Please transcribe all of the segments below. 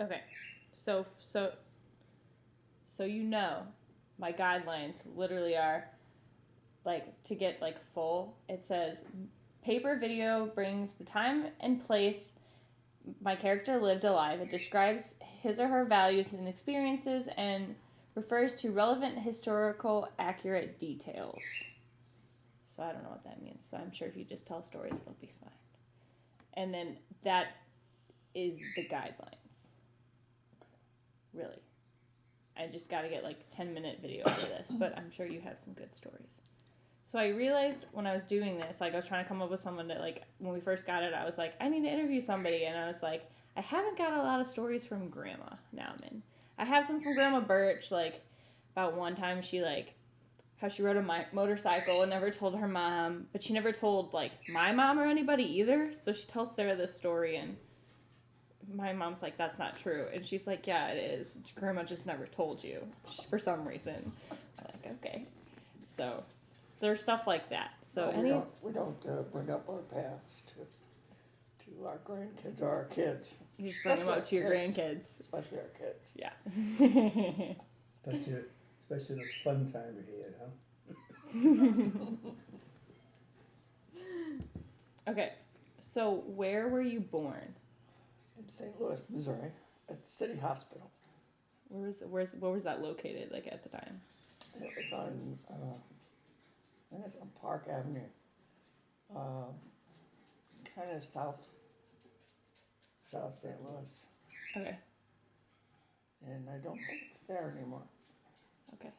Okay. So you know, my guidelines literally are like to get like full. It says paper video brings the time and place my character lived alive. It describes his or her values and experiences and refers to relevant historical accurate details. So I don't know what that means. So I'm sure if you just tell stories, it'll be fine. And then that is the guidelines. Really. I just got to get like 10-minute video for this, but I'm sure you have some good stories. So I realized when I was doing this, like I was trying to come up with someone that like when we first got it, I was like, I need to interview somebody, and I was like, I haven't got a lot of stories from Grandma Nauman. I have some from Grandma Birch, like about one time she like how she rode a motorcycle and never told her mom, but she never told like my mom or anybody either. So she tells Sarah this story, and my mom's like, that's not true, and she's like, yeah, it is. Grandma just never told you for some reason. I'm like, okay, so there's stuff like that. So No, we don't bring up our past to our grandkids or our kids, you just bring them up to your grandkids. especially our kids. Yeah. Especially this fun time of year, huh? Okay, so where were you born? In St. Louis, Missouri, at the City Hospital. Where was that located? Like at the time? And it was on, I think it's on Park Avenue, kind of South St. Louis. Okay. And I don't think it's there anymore. Okay.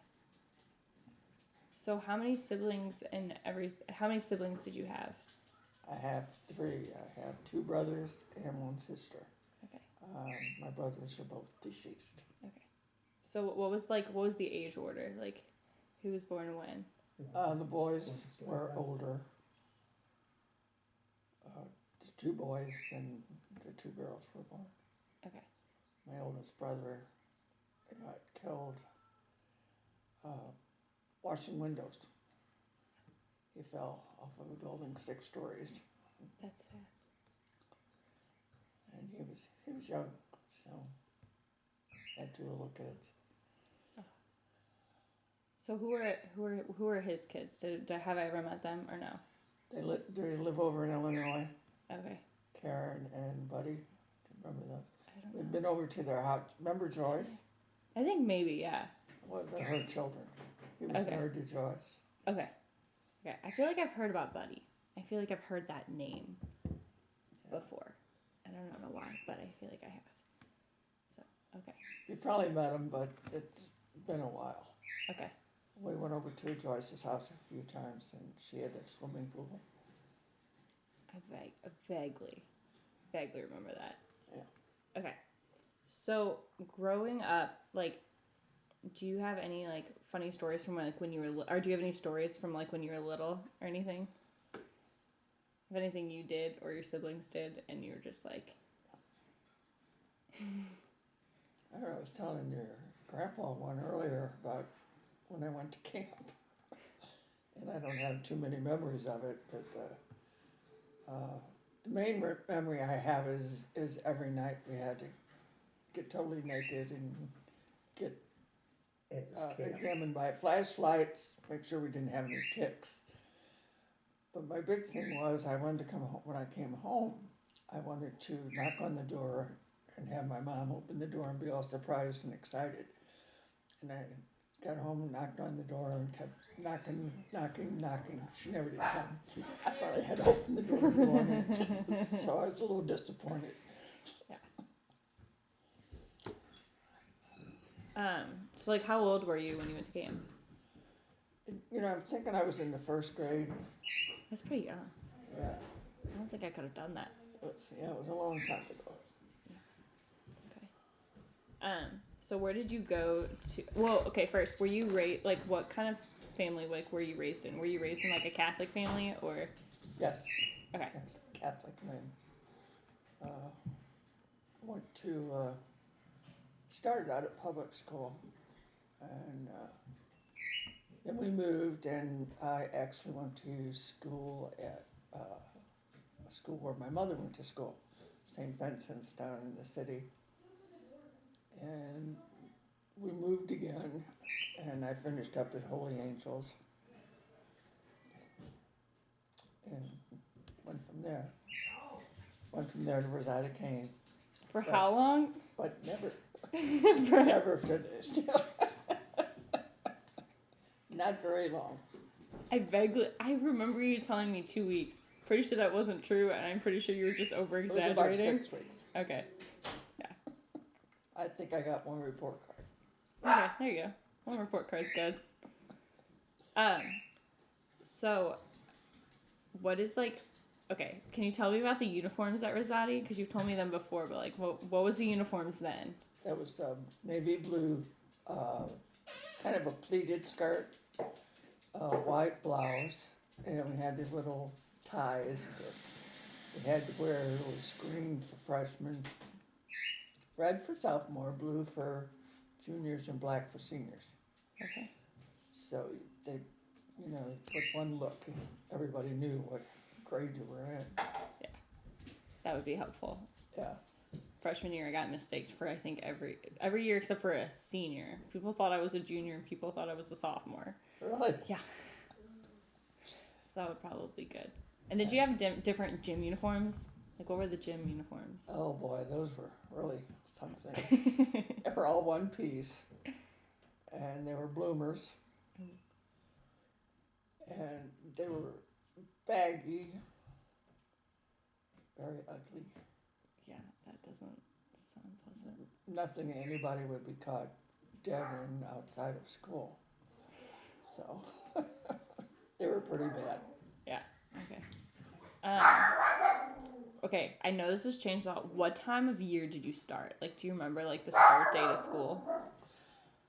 So how many siblings how many siblings did you have? I have 3. I have 2 brothers and 1 sister. Okay. My brothers are both deceased. Okay. So what was the age order? Like, who was born when? The boys were older. The 2 boys, then the 2 girls were born. Okay. My oldest brother got killed washing windows. He fell off of a building 6 stories, That's sad. and he was young, so had 2 little kids. So who were his kids? Have I ever met them or no? They live over in Illinois. Okay. Karen and Buddy, do you remember those? I don't We've know. been over to their house. Remember Joyce? I think maybe, yeah. Well, they're her children. He was Okay. married to Joyce. Okay. Okay. I feel like I've heard about Buddy. I feel like I've heard that name before. I don't know why, but I feel like I have. So, okay. You probably met him, but it's been a while. Okay. We went over to Joyce's house a few times, and she had a swimming pool. I vaguely remember that. Yeah. Okay. So, growing up, like, do you have any, like, funny stories from, like, when you were or do you have any stories from, like, when you were little or anything? Of anything you did or your siblings did and you were just like... I don't know, I was telling your grandpa one earlier about when I went to camp. And I don't have too many memories of it, but the main memory I have is every night we had to get totally naked and get examined by flashlights, make sure we didn't have any ticks. But my big thing was I wanted to come home. When I came home, I wanted to knock on the door and have my mom open the door and be all surprised and excited. And I got home and knocked on the door and kept knocking. She never did come. I finally had to open the door and go on in. So I was a little disappointed. Yeah. So, like, how old were you when you went to camp? You know, I'm thinking I was in the 1st grade. That's pretty young. Yeah, I don't think I could have done that. it was a long time ago. Okay. So where did you go to? Well, okay. First, were you raised like what kind of family like were you raised in? Were you raised in like a Catholic family or? Yes. Okay. Catholic name. Went to started out at public school, and then we moved, and I actually went to school at a school where my mother went to school, St. Vincent's down in the city. And we moved again, and I finished up at Holy Angels. And went from there. Went from there to Rosetta Kane, For But- how long? but never, For- never finished. Not very long. I remember you telling me 2 weeks. Pretty sure that wasn't true, and I'm pretty sure you were just over It was about exaggerating. 6 weeks. Okay. I think I got one report card. Okay, there you go. One report card's good. So, what is like? Okay, can you tell me about the uniforms at Rosati? Because you've told me them before, but like, what was the uniforms then? That was navy blue, kind of a pleated skirt, white blouse, and we had these little ties that we had to wear. It was green for freshmen, red for sophomore, blue for juniors, and black for seniors. Okay. So they, with one look, everybody knew what grade you were in. That would be helpful. Yeah. Freshman year, I got mistaked for I think every year except for a senior. People thought I was a junior, and people thought I was a sophomore. Really? So that would probably be good. And did you have different gym uniforms? Like, what were the gym uniforms? Oh boy, those were really something. They were all one piece, and they were bloomers, and they were baggy, very ugly. Yeah, that doesn't sound pleasant. Nothing anybody would be caught dead in outside of school. So they were pretty bad. Okay. Okay, I know this has changed a lot. What time of year did you start? Like, do you remember, like, the start date of school?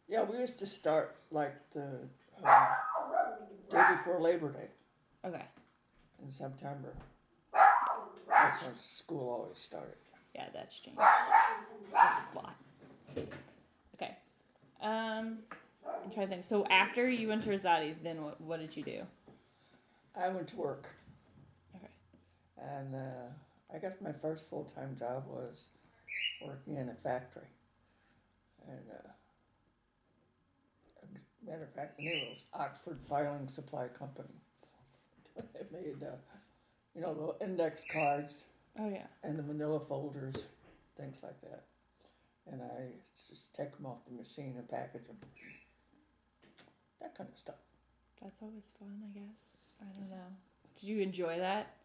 Yeah, we used to start like the day before Labor Day Okay. in September. That's when school always started. Yeah, that's changed a lot. Okay. I'm trying to think. So after you went to Rosati, then what did you do? I went to work. Okay. And I guess my first full-time job was working in a factory. And matter of fact, the name was Oxford Filing Supply Company. It made, little index cards Oh yeah. and the manila folders, things like that. And I just take them off the machine and package them. That kind of stuff. That's always fun, I guess. I don't know. Did you enjoy that?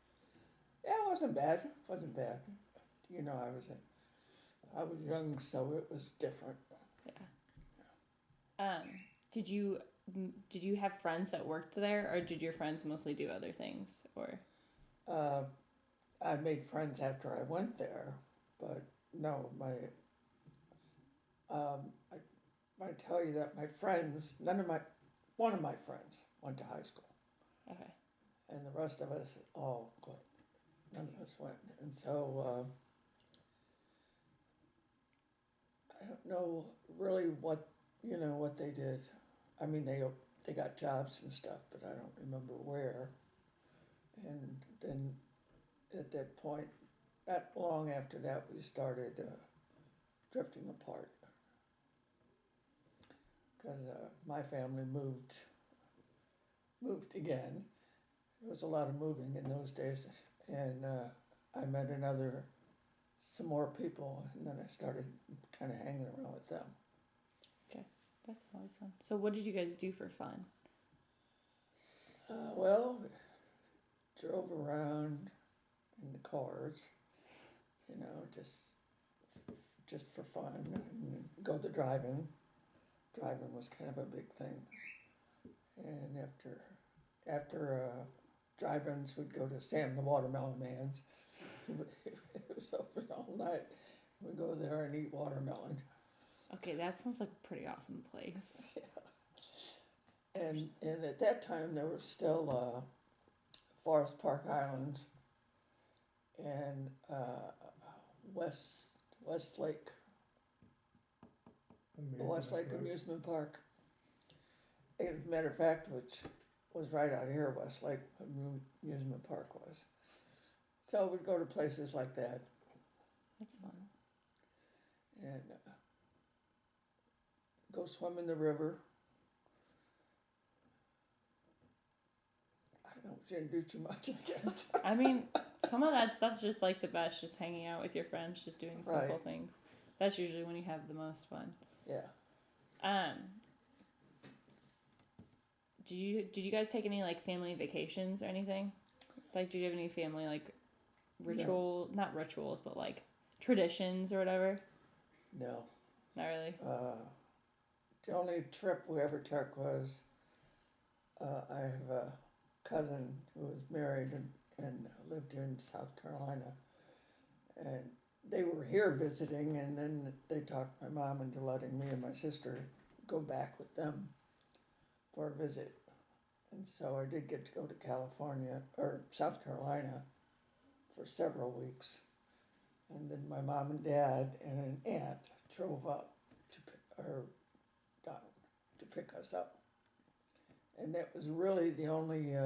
Yeah, it wasn't bad. I was young, so it was different. Yeah. Did you have friends that worked there, or did your friends mostly do other things? Or I made friends after I went there, but no, I tell you that my friends, one of my friends went to high school, okay. and the rest of us all quit. None of us went, and so I don't know really what they did. I mean, they got jobs and stuff, but I don't remember where. And then at that point, not long after that, we started drifting apart because my family moved again. There was a lot of moving in those days, and I met some more people, and then I started kind of hanging around with them. That's always fun. So what did you guys do for fun? Well, we drove around in the cars, just for fun, and go to driving. Driving was kind of a big thing, and after drive-ins, we'd go to Sam the Watermelon Man's. It was open all night. We'd go there and eat watermelon. Okay, that sounds like a pretty awesome place. And at that time, there was still Forest Park Islands and Westlake Amusement Park. As a matter of fact, which was right out here, Westlake Amusement Park was. So we'd go to places like that. That's fun. And go swim in the river. I don't know, we didn't do too much, I guess. I mean, some of that stuff's just like the best, just hanging out with your friends, just doing simple Right. things. That's usually when you have the most fun. Yeah. Did you guys take any like family vacations or anything? Like, did you have any family like not rituals, but like traditions or whatever? No. Not really. The only trip we ever took was I have a cousin who was married and lived in South Carolina, and they were here visiting, and then they talked my mom into letting me and my sister go back with them for a visit. And so I did get to go to California or South Carolina for several weeks. And then my mom and dad and an aunt drove up down to pick us up. And that was really the only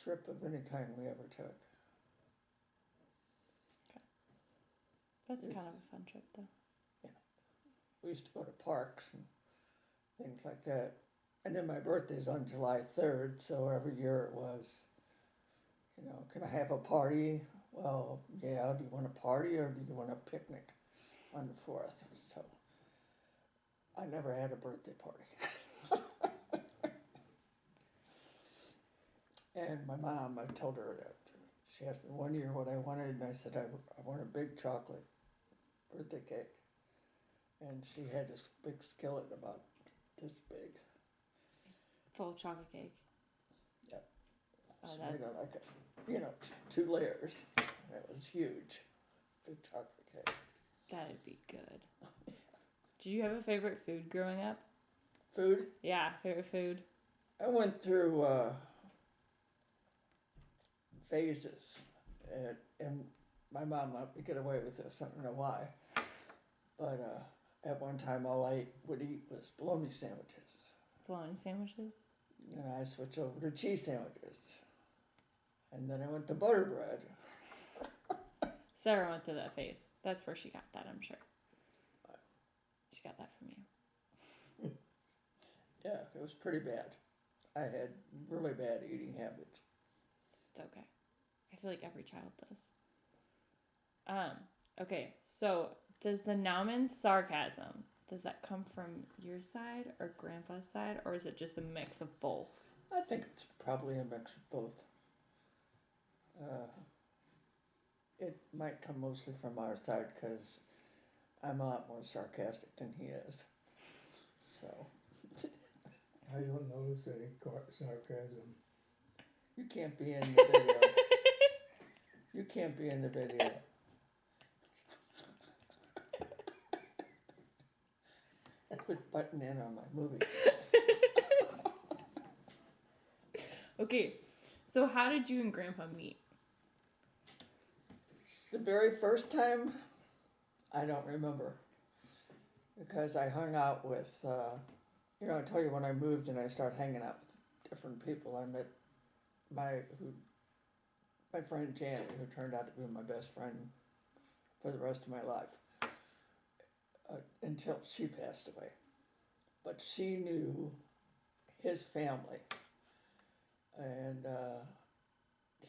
trip of any kind we ever took. That's kind of a fun trip, though. Yeah. We used to go to parks and things like that. And then my birthday's on July 3rd, so every year it was, can I have a party? Well, yeah, do you want a party or do you want a picnic on the 4th? So I never had a birthday party. And my mom, I told her that she asked me one year what I wanted, and I said, I want a big chocolate birthday cake. And she had this big skillet about this big. Full of chocolate cake. Yep. Oh, She that, made it like 2 layers. And it was huge. Big chocolate cake. that'd be good. Did you have a favorite food growing up? Food? Yeah, favorite food. I went through phases. And my mom let me get away with this. I don't know why. But at one time, all I would eat was bologna sandwiches. Bologna sandwiches? And I switched over to cheese sandwiches. And then I went to butter bread. Sarah went through that phase. That's where she got that, I'm sure. She got that from you. Yeah, it was pretty bad. I had really bad eating habits. It's okay. I feel like every child does. Okay, so does the Nauman sarcasm, does that come from your side or Grandpa's side, or is it just a mix of both? I think it's probably a mix of both. It might come mostly from our side because I'm a lot more sarcastic than he is. So. I don't notice any sarcasm. You can't be in the video. You can't be in the video. I quit butting in on my movie. Okay, so how did you and Grandpa meet? The very first time, I don't remember. Because I hung out with, I tell you when I moved and I started hanging out with different people, I met my friend Janet, who turned out to be my best friend for the rest of my life, until she passed away. But she knew his family, and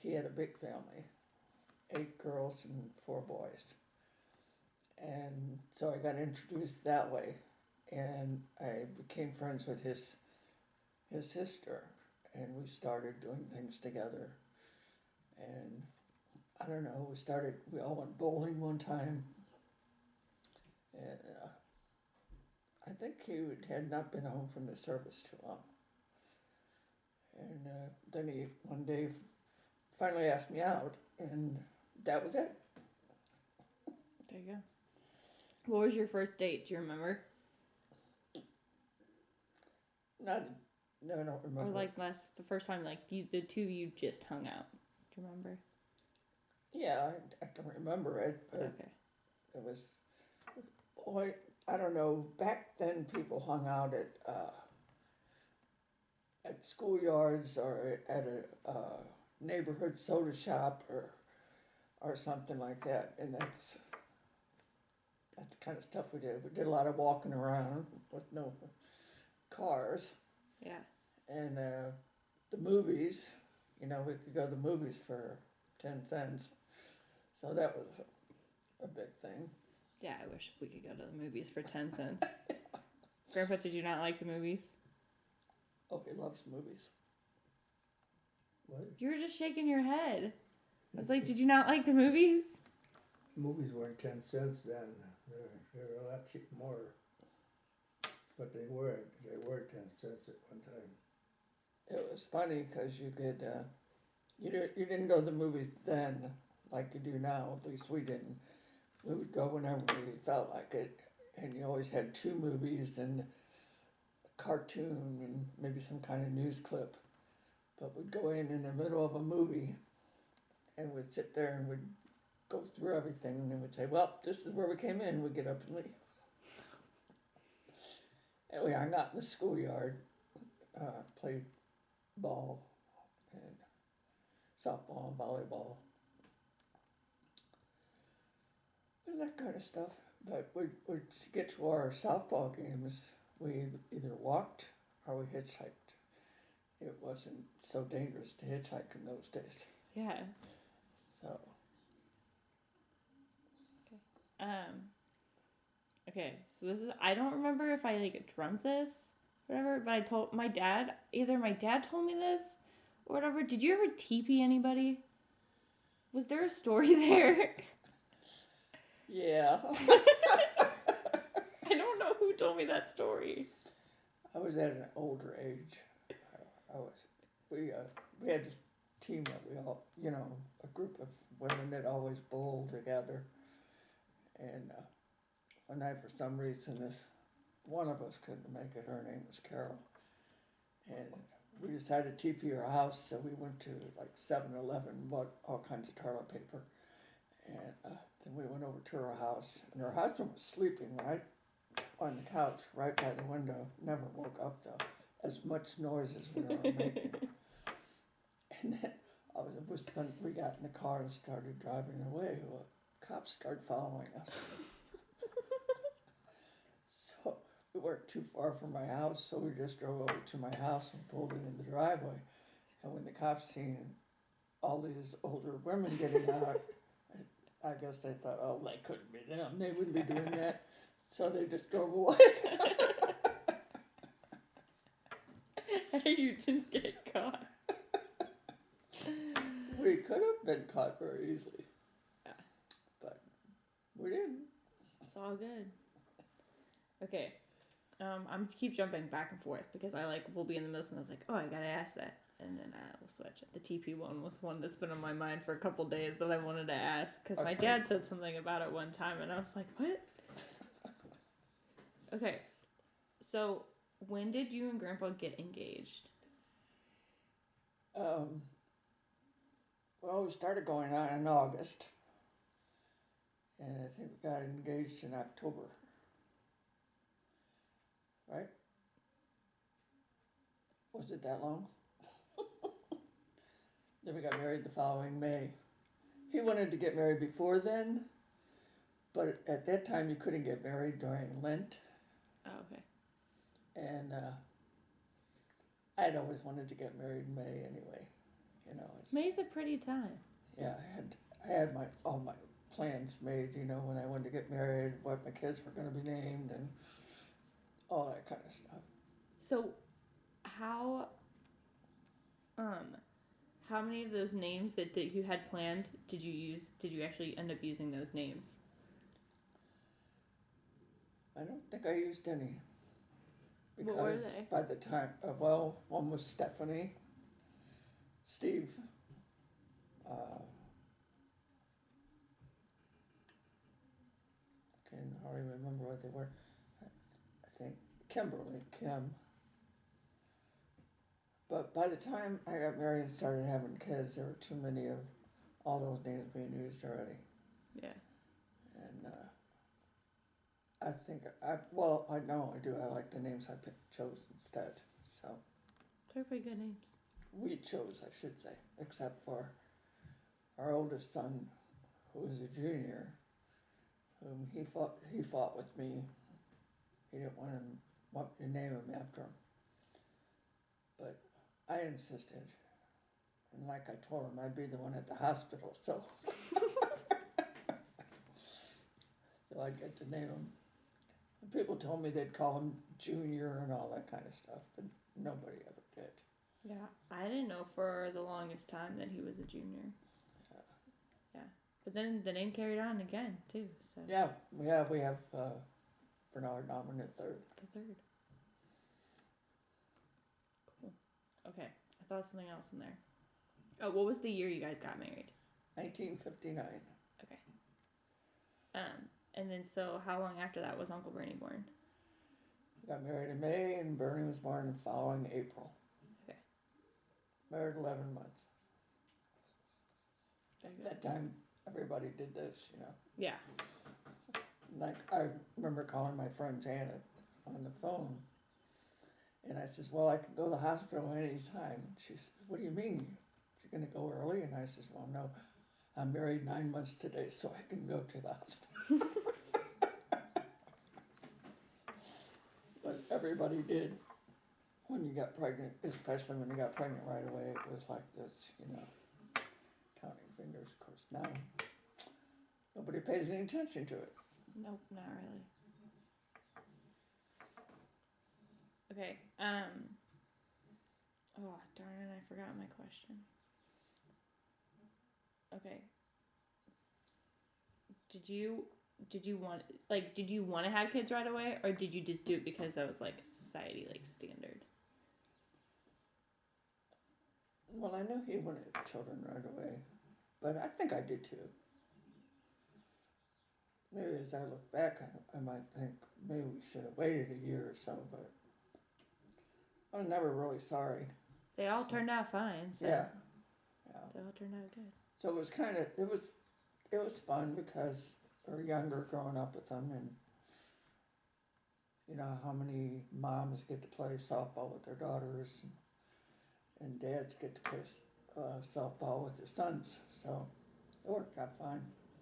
he had a big family, 8 girls and 4 boys. And so I got introduced that way, and I became friends with his sister, and we started doing things together. And I don't know, we all went bowling one time, and I think he had not been home from the service too long. And then he one day finally asked me out, and that was it. There you go. What was your first date? Do you remember? No, I don't remember. Or like the first time like the two of you just hung out. Do you remember? Yeah, I can remember it, but Okay. it was, I don't know, back then people hung out at schoolyards or at a neighborhood soda shop or something like that, and that's that's the kind of stuff we did. We did a lot of walking around with no cars. Yeah. And the movies, we could go to the movies for 10 cents. So that was a big thing. Yeah, I wish we could go to the movies for 10 cents. Grandpa, did you not like the movies? Oh, he loves movies. What? You were just shaking your head. I was like, did you not like the movies? Movies weren't 10 cents then. They were a lot more. But they were 10 cents at one time. It was funny because you could, you didn't go to the movies then like you do now, at least we didn't. We would go whenever we felt like it, and you always had 2 movies and a cartoon and maybe some kind of news clip. But we'd go in the middle of a movie and we'd sit there and we'd go through everything and then we'd say, well, this is where we came in. We'd get up and leave. And we hung out in the schoolyard, played ball and softball and volleyball and that kind of stuff. But we'd get to our softball games, we either walked or we hitchhiked. It wasn't so dangerous to hitchhike in those days. Yeah. So. Okay, so this is, I don't remember if I dreamt this, whatever, but I told my dad, either my dad told me this or whatever. Did you ever TP anybody? Was there a story there? Yeah. I don't know who told me that story. I was at an older age. We had this team that we all, a group of women that always bowled together. And one night, for some reason, one of us couldn't make it. Her name was Carol. And we decided to TP her house, so we went to 7-Eleven and bought all kinds of toilet paper. And then we went over to her house, and her husband was sleeping right on the couch, right by the window. Never woke up, though, as much noise as we were making. And then all of a sudden, we got in the car and started driving away. Well, cops started following us. So we weren't too far from my house, so we just drove over to my house and pulled it in the driveway. And when the cops seen all these older women getting out, I guess they thought, oh, they couldn't be them. They wouldn't be doing that. So they just drove away. You didn't get caught. We could have been caught very easily. Yeah. But we didn't. It's all good. Okay. I'm keep jumping back and forth because we'll be in the middle and I was like, oh, I gotta ask that. And then we'll switch. The TP one was one that's been on my mind for a couple days that I wanted to ask because my dad said something about it one time and I was like, what? Okay. So when did you and Grandpa get engaged? Well, we started going on in August, and I think we got engaged in October, right? Was it that long? Then we got married the following May. He wanted to get married before then, but at that time you couldn't get married during Lent. Oh, okay. And I'd always wanted to get married in May anyway. May's a pretty time. Yeah, I had all my plans made, when I wanted to get married, what my kids were going to be named, and all that kind of stuff. So, how many of those names that you had planned did you use? Did you actually end up using those names? I don't think I used any. Because what were they? By the time, one was Stephanie, Steve, I can't hardly remember what they were. I think Kimberly, Kim. But by the time I got married and started having kids, there were too many of all those names being used already. Yeah. And I think, I know I do. I like the names I chose instead. So. They're pretty good names. We chose, I should say, except for our oldest son, who was a junior, He fought with me. He didn't want me to name him after him. But I insisted. And like I told him, I'd be the one at the hospital, so. So I'd get to name him. And people told me they'd call him Junior and all that kind of stuff, but nobody ever did. Yeah, I didn't know for the longest time that he was a junior. Yeah. But then the name carried on again, too, so. Yeah, we have Bernard Nauman III. The third. Cool. Okay, I thought of something else in there. Oh, what was the year you guys got married? 1959. Okay. And then so how long after that was Uncle Bernie born? We got married in May, and Bernie was born the following April. Okay. Married 11 months. Very At good. that time, everybody did this, Yeah. Like, I remember calling my friend Janet on the phone, and I says, well, I can go to the hospital any time. She says, what do you mean? You're going to go early? And I says, well, no, I'm married 9 months today, so I can go to the hospital. But everybody did when you got pregnant, especially when you got pregnant right away. It was like this, counting fingers. Of course, now nobody pays any attention to it. Nope, not really. Okay. Oh, darn it, I forgot my question. Okay. Did you want to have kids right away, or did you just do it because that was like society standard? Well, I knew he wanted children right away, but I think I did too. Maybe as I look back, I might think maybe we should have waited a year or so, but I was never really sorry. They all turned out fine. So Yeah. They all turned out good. So it was it was fun because we were younger growing up with them, and you know how many moms get to play softball with their daughters, and dads get to play softball with their sons. So it worked out fine.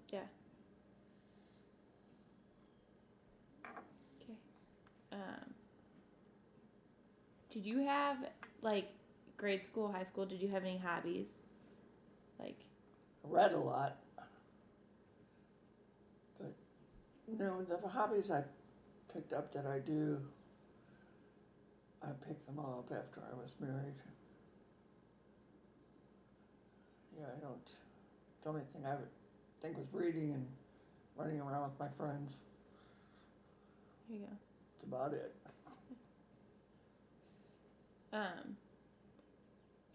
Yeah. Okay. Did you have grade school, high school? Did you have any hobbies? I read a lot, but the hobbies I picked up that I do, I picked them all up after I was married. Yeah, the only thing I would think was reading and running around with my friends. There you go. That's about it.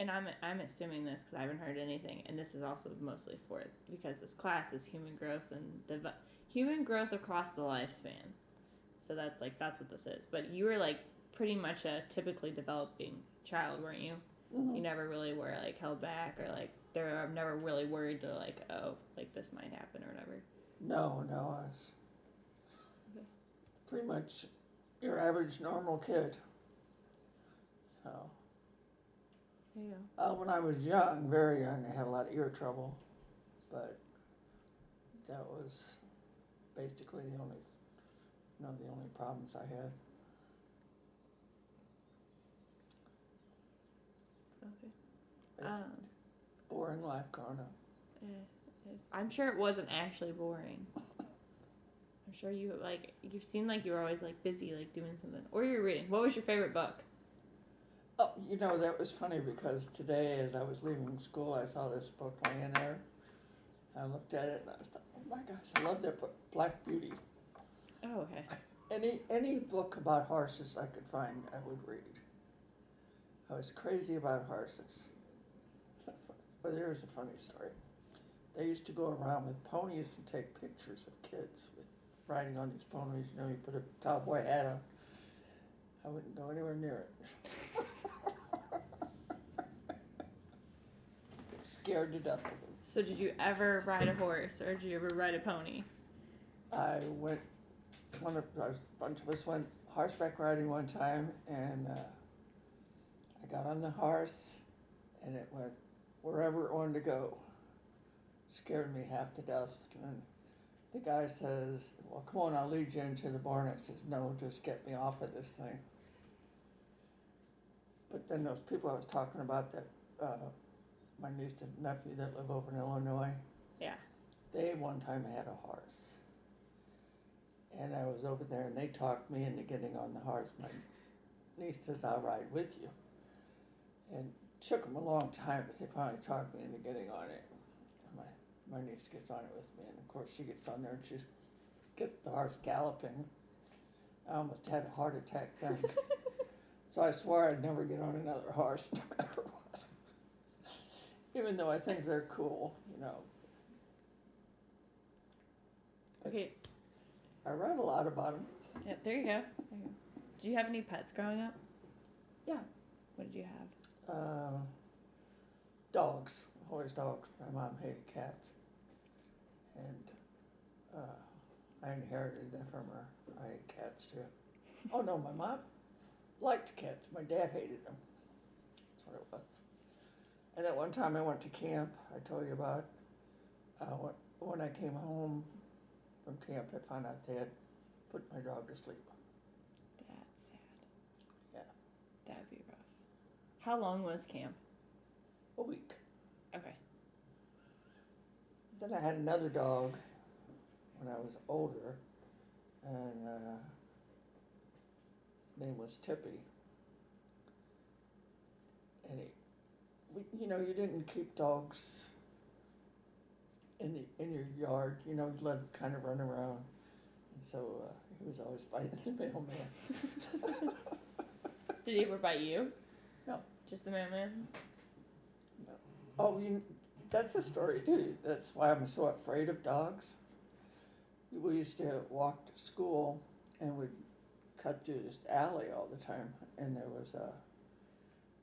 And I'm assuming this because I haven't heard anything, and this is also mostly because this class is human growth and human growth across the lifespan. So that's what this is. But you were pretty much a typically developing child, weren't you? Mm-hmm. You never really were held back or I'm never really worried to this might happen or whatever. No, I was Okay. pretty much your average normal kid. So. There you go. When I was young, very young, I had a lot of ear trouble, but that was basically the only problems I had. Okay. Basically. Boring life growing up. I'm sure it wasn't actually boring. I'm sure you seemed like you were always busy doing something, or you're reading. What was your favorite book? Oh, that was funny because today as I was leaving school, I saw this book laying there. I looked at it and I was like, oh my gosh, I love that book, Black Beauty. Oh, okay. Any book about horses I could find, I would read. I was crazy about horses. But here's a funny story. They used to go around with ponies and take pictures of kids riding on these ponies. You put a cowboy hat on. I wouldn't go anywhere near it. Scared to death of them. So did you ever ride a horse, or did you ever ride a pony? A bunch of us went horseback riding one time, and I got on the horse, and it went wherever it wanted to go. Scared me half to death. And the guy says, well, come on, I'll lead you into the barn. I says, no, just get me off of this thing. But then those people I was talking about that, my niece and nephew that live over in Illinois, Yeah. they one time had a horse. And I was over there and they talked me into getting on the horse. My niece says, I'll ride with you. And it took them a long time, but they finally talked me into getting on it. And my niece gets on it with me, and of course she gets on there and she gets the horse galloping. I almost had a heart attack then. So I swore I'd never get on another horse, no matter what. Even though I think they're cool, you know. Okay. I read a lot about them. Yeah, there you go. There you go. Did you have any pets growing up? Yeah. What did you have? Dogs, always dogs. My mom hated cats. And I inherited that from her. I hate cats too. Oh no, my mom liked cats. My dad hated them. That's what it was. And at one time I went to camp, I told you about. When I came home from camp, I found out they had put my dog to sleep. That's sad. Yeah. That'd be rough. How long was camp? A week. Okay. Then I had another dog when I was older, and his name was Tippy. And you know, you didn't keep dogs in your yard. You know, you let him kind of run around, and so he was always biting the mailman. Did he ever bite you? No. Just the mailman? No. Oh, that's a story too. That's why I'm so afraid of dogs. We used to walk to school and we'd cut through this alley all the time. And there was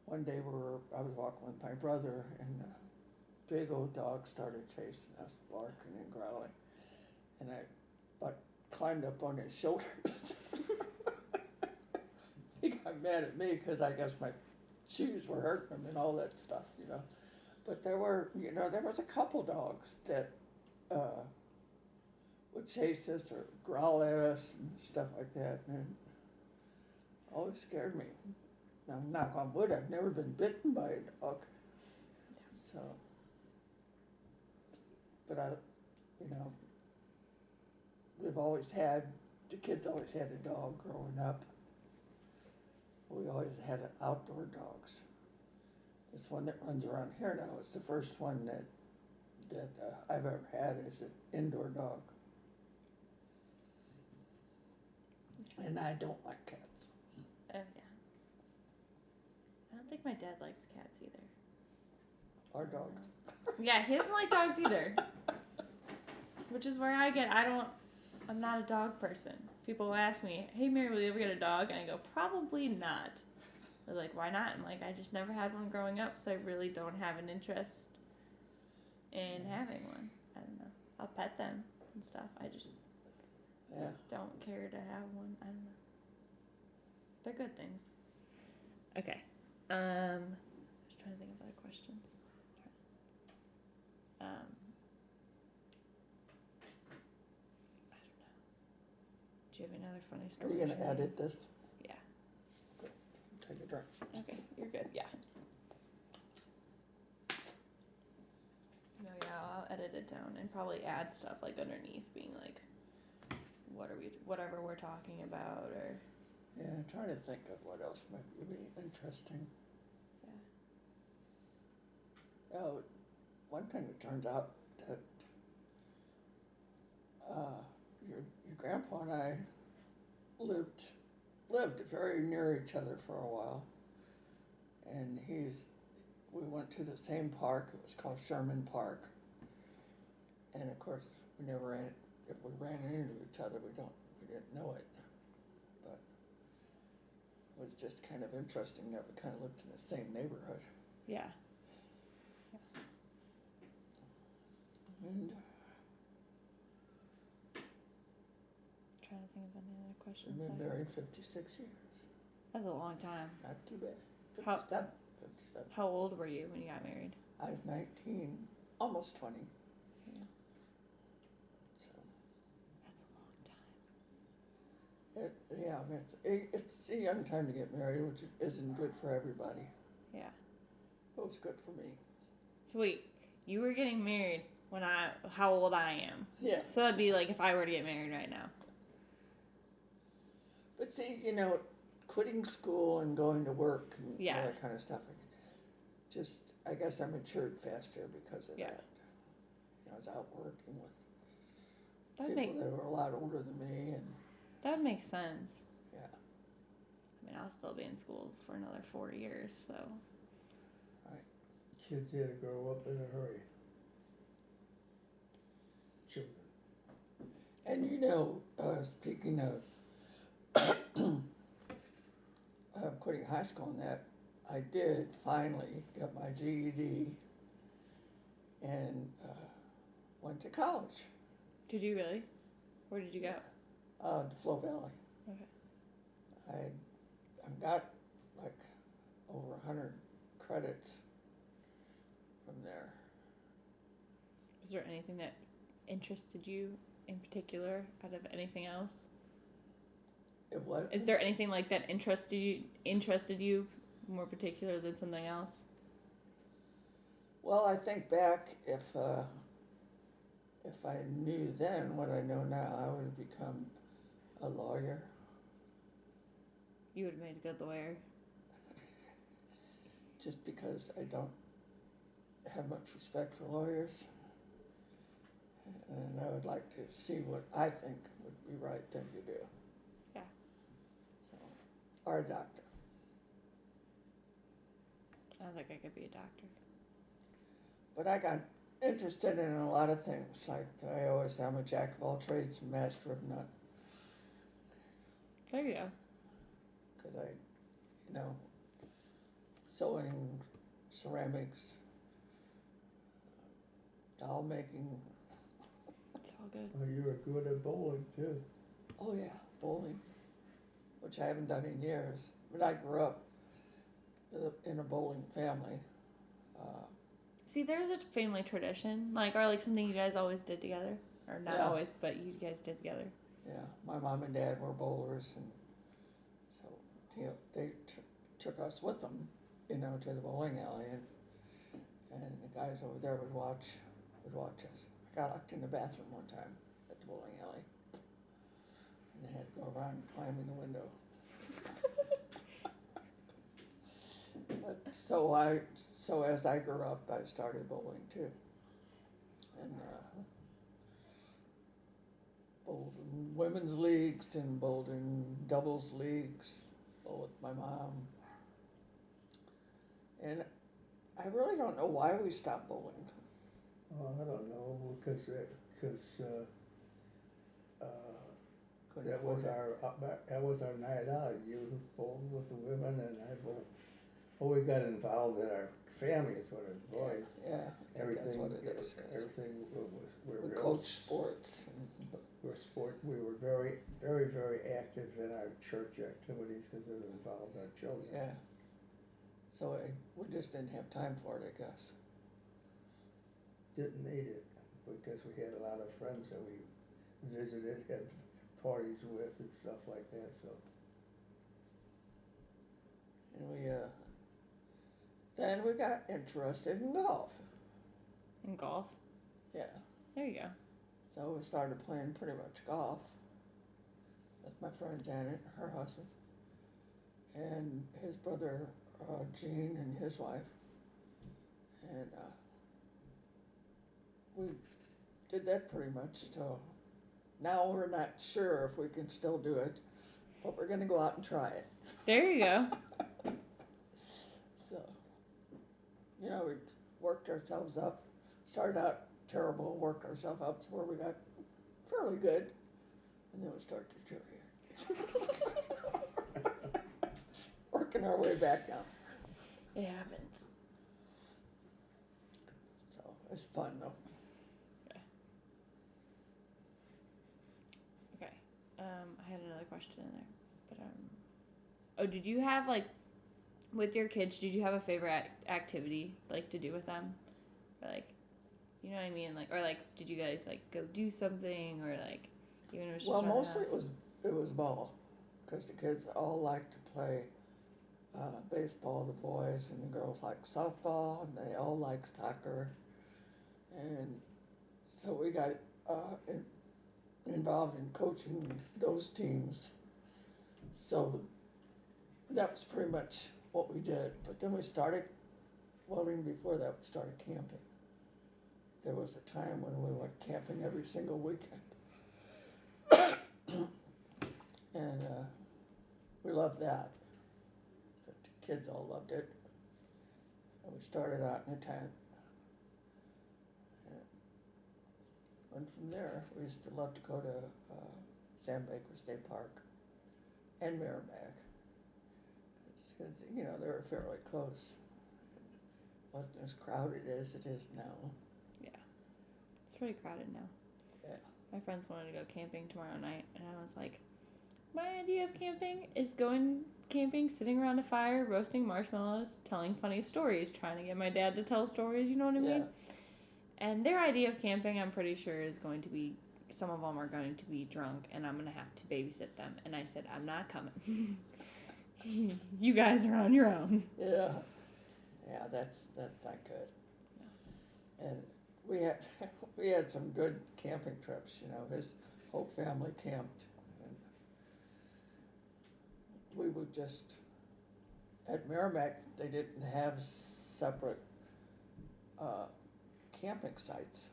one day I was walking with my brother and a big old dog started chasing us, barking and growling. And I climbed up on his shoulders. He got mad at me because I guess my shoes were hurting him and all that stuff, you know. But there was a couple dogs that would chase us or growl at us and stuff like that, and it always scared me. Now, knock on wood, I've never been bitten by a dog. So, but the kids always had a dog growing up. We always had outdoor dogs. This one that runs around here now is the first one that I've ever had as an indoor dog. And I don't like cats. Oh, yeah. I don't think my dad likes cats either. Or dogs. Yeah, he doesn't like dogs either. Which is where I'm not a dog person. People will ask me, hey Mary, will you ever get a dog? And I go, probably not. They're like, why not? I'm like, I just never had one growing up, so I really don't have an interest in having one. I don't know. I'll pet them and stuff. I just don't care to have one. I don't know. They're good things. Okay. I was trying to think of other questions. I don't know. Do you have another funny Are story? you going to edit this? Yeah. Good. Take a drink. Okay, you're good. Yeah. No, yeah, I'll edit it down and probably add stuff like underneath, being like, whatever we're talking about, or. Yeah, I'm trying to think of what else might be interesting. Yeah. Oh, one thing it turns out that your grandpa and I lived very near each other for a while, and we went to the same park. It was called Sherman Park, and of course if we ran into each other, we didn't know it, but it was just kind of interesting that we kind of lived in the same neighborhood. Yeah. And Trying to think of any other questions. we've been married 56 years. That's a long time. Not too bad. How- 57. How old were you when you got married? I was 19, almost 20. Yeah. So Yeah, it's a young time to get married, which isn't good for everybody. Yeah. It was good for me. So wait, you were getting married when how old I am. Yeah. So that'd be like if I were to get married right now. But see, quitting school and going to work and Yeah. all that kind of stuff, I guess I matured faster because of Yeah. that. I was out working with That people that were a lot older than me, and that makes sense. yeah. I mean, I'll still be in school for another 4 years, so. Kids had to grow up in a hurry. Children. And speaking of quitting high school and that, I did finally get my GED and went to college, Did you really? Where did you go? to Flow Valley. Okay. I've got like over 100 credits from there. Was there anything that interested you in particular out of anything else? What? Is there anything like that interested you more particular than something else? Well, I think back, if I knew then what I know now, I would have become a lawyer. You would have made a good lawyer. Just because I don't have much respect for lawyers. And I would like to see what I think would be right thing to do. Yeah. So, or a doctor. I don't think I could be a doctor. But I got interested in a lot of things. Like I always say, I'm a jack of all trades and master of none. There you go. Because sewing, ceramics, doll making. It's all good. Oh, you were good at bowling too. Oh yeah, bowling, which I haven't done in years. But I grew up in a bowling family. See, there's a family tradition, or something you guys always did together, or not Yeah. always, but you guys did together. Yeah, my mom and dad were bowlers, and so they took us with them, to the bowling alley, and the guys over there would watch us. I got locked in the bathroom one time at the bowling alley, and I had to go around and climb in the window. But so as I grew up, I started bowling too, and bowled in women's leagues and bowled in doubles leagues, bowled with my mom. And I really don't know why we stopped bowling. Oh, I don't know, because Couldn't that was afford it. our night out. You bowled with the women and I bowled. Well, we got involved in our families with our boys. Yeah, I think that's what it is. 'Cause Everything we're we real coached sports. We were very, very, very active in our church activities because it involved our children. Yeah. So we just didn't have time for it, I guess. Didn't need it because we had a lot of friends that we visited, had parties with and stuff like that, so. And then we got interested in golf. In golf. Yeah. There you go. So we started playing pretty much golf with my friend Janet, her husband, and his brother Gene and his wife. And we did that pretty much till now. We're not sure if we can still do it, but we're going to go out and try it. There you go. So, we worked ourselves up, started out terrible, worked ourselves up to where we got fairly good, and then we started to deteriorate. Working our way back down. It happens. So, it's fun though. Okay. I had another question in there, but oh, did you have with your kids? Did you have a favorite activity to do with them, or you know what I mean? Or did you guys go do something, or even if it was just Well, around the mostly house? it was ball. because the kids all like to play baseball, the boys, and the girls like softball, and they all like soccer. And so we got involved in coaching those teams. So that was pretty much what we did. But then we started, well, even before that, we started camping. There was a time when we went camping every single weekend. And we loved that. The kids all loved it. And we started out in a tent. And from there, we used to love to go to Sam Baker State Park and Merrimack. Because, you know, they were fairly close. It wasn't as crowded as it is now. Yeah. It's pretty crowded now. Yeah. My friends wanted to go camping tomorrow night, and I was like, my idea of camping is going camping, sitting around a fire, roasting marshmallows, telling funny stories, trying to get my dad to tell stories, you know what I mean? Yeah. And their idea of camping, I'm pretty sure, is going to be, some of them are going to be drunk, and I'm going to have to babysit them. And I said, I'm not coming. You guys are on your own. Yeah. Yeah, that's not good. And we had some good camping trips, you know, his whole family camped. And we would just, at Merrimack, they didn't have separate camping sites.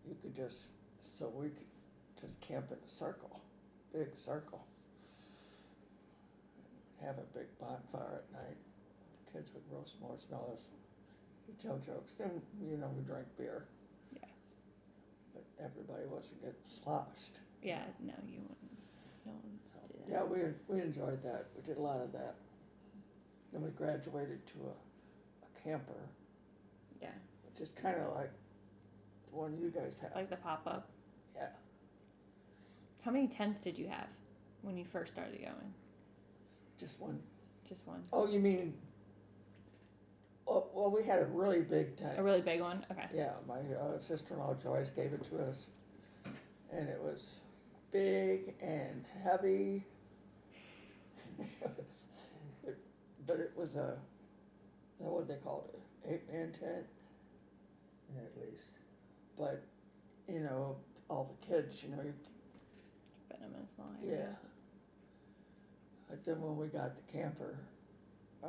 You could just, so we could just camp in a circle, big circle. Have a big bonfire at night. Kids would roast marshmallows, we'd tell jokes, then, you know, we drank beer. Yeah. But everybody wasn't getting sloshed. Yeah, no, you wouldn't. No one's So, do that. yeah, we enjoyed that. We did a lot of that. Then we graduated to a camper, Yeah. which is kind of like the one you guys have. Like the pop-up. Yeah, How many tents did you have when you first started going? just one. Just one. Oh, you mean, oh, well, we had a really big tent. A really big one? Okay. Yeah, my sister-in-law Joyce gave it to us, and it was big and heavy. But it was a, is that what they called it, 8-man tent? Yeah, at least. But, you know, all the kids, you know, Fit them in a small yeah. area. But then when we got the camper, I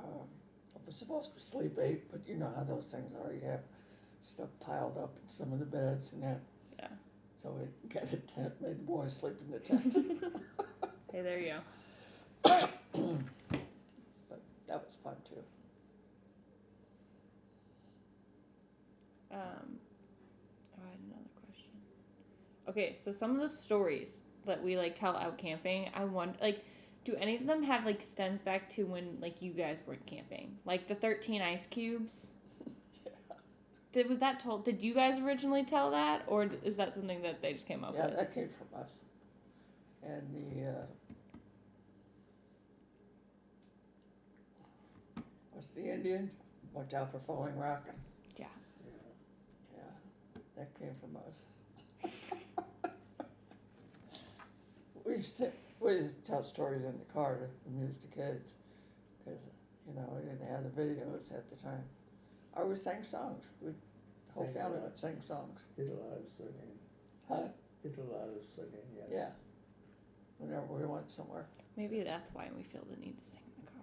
was supposed to sleep 8, but you know how those things are. You have stuff piled up in some of the beds and that. Yeah. So we got a tent, made the boys sleep in the tent. Hey, there you go. But that was fun too. I had another question. Okay, so some of the stories that we like tell out camping, I want like, do any of them have like stems back to when like you guys were camping, like the 13 ice cubes? Yeah. Was that told? Did you guys originally tell that, or is that something that they just came up Yeah, with? that came from us. And the, what's the Indian? Watch out for falling rock. Yeah. Yeah, that came from us. we used to tell stories in the car to amuse the kids, because, you know, we didn't have the videos at the time. Or we sang songs. The whole Sang a family lot. would sing songs. Did a lot of singing. Huh? Did a lot of singing, yes. Yeah. Whenever we went somewhere. Maybe that's why we feel the need to sing in the car.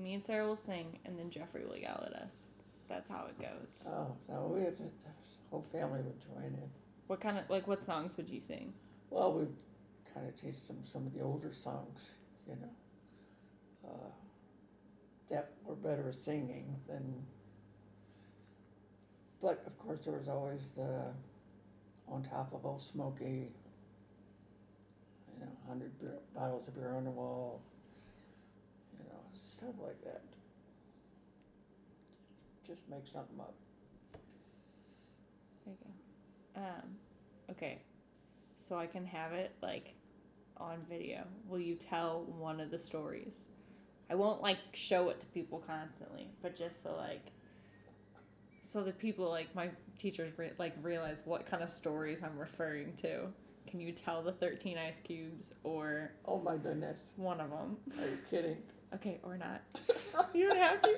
Me and Sarah will sing, and then Jeffrey will yell at us. That's how it goes. Oh, no, the whole family would join in. What kind of what songs would you sing? Well, we'd kind of teach them some of the older songs, you know, that were better singing than. But of course, there was always the On Top of Old Smoky, you know, 100 bottles of beer on the wall, you know, stuff like that. Just make something up. There you go. Okay. So I can have it like on video. Will you tell one of the stories? I won't like show it to people constantly, but just so the people like my teachers realize what kind of stories I'm referring to. Can you tell the 13 ice cubes or Oh my goodness. one of them? Are you kidding? Okay, or not. You don't have to.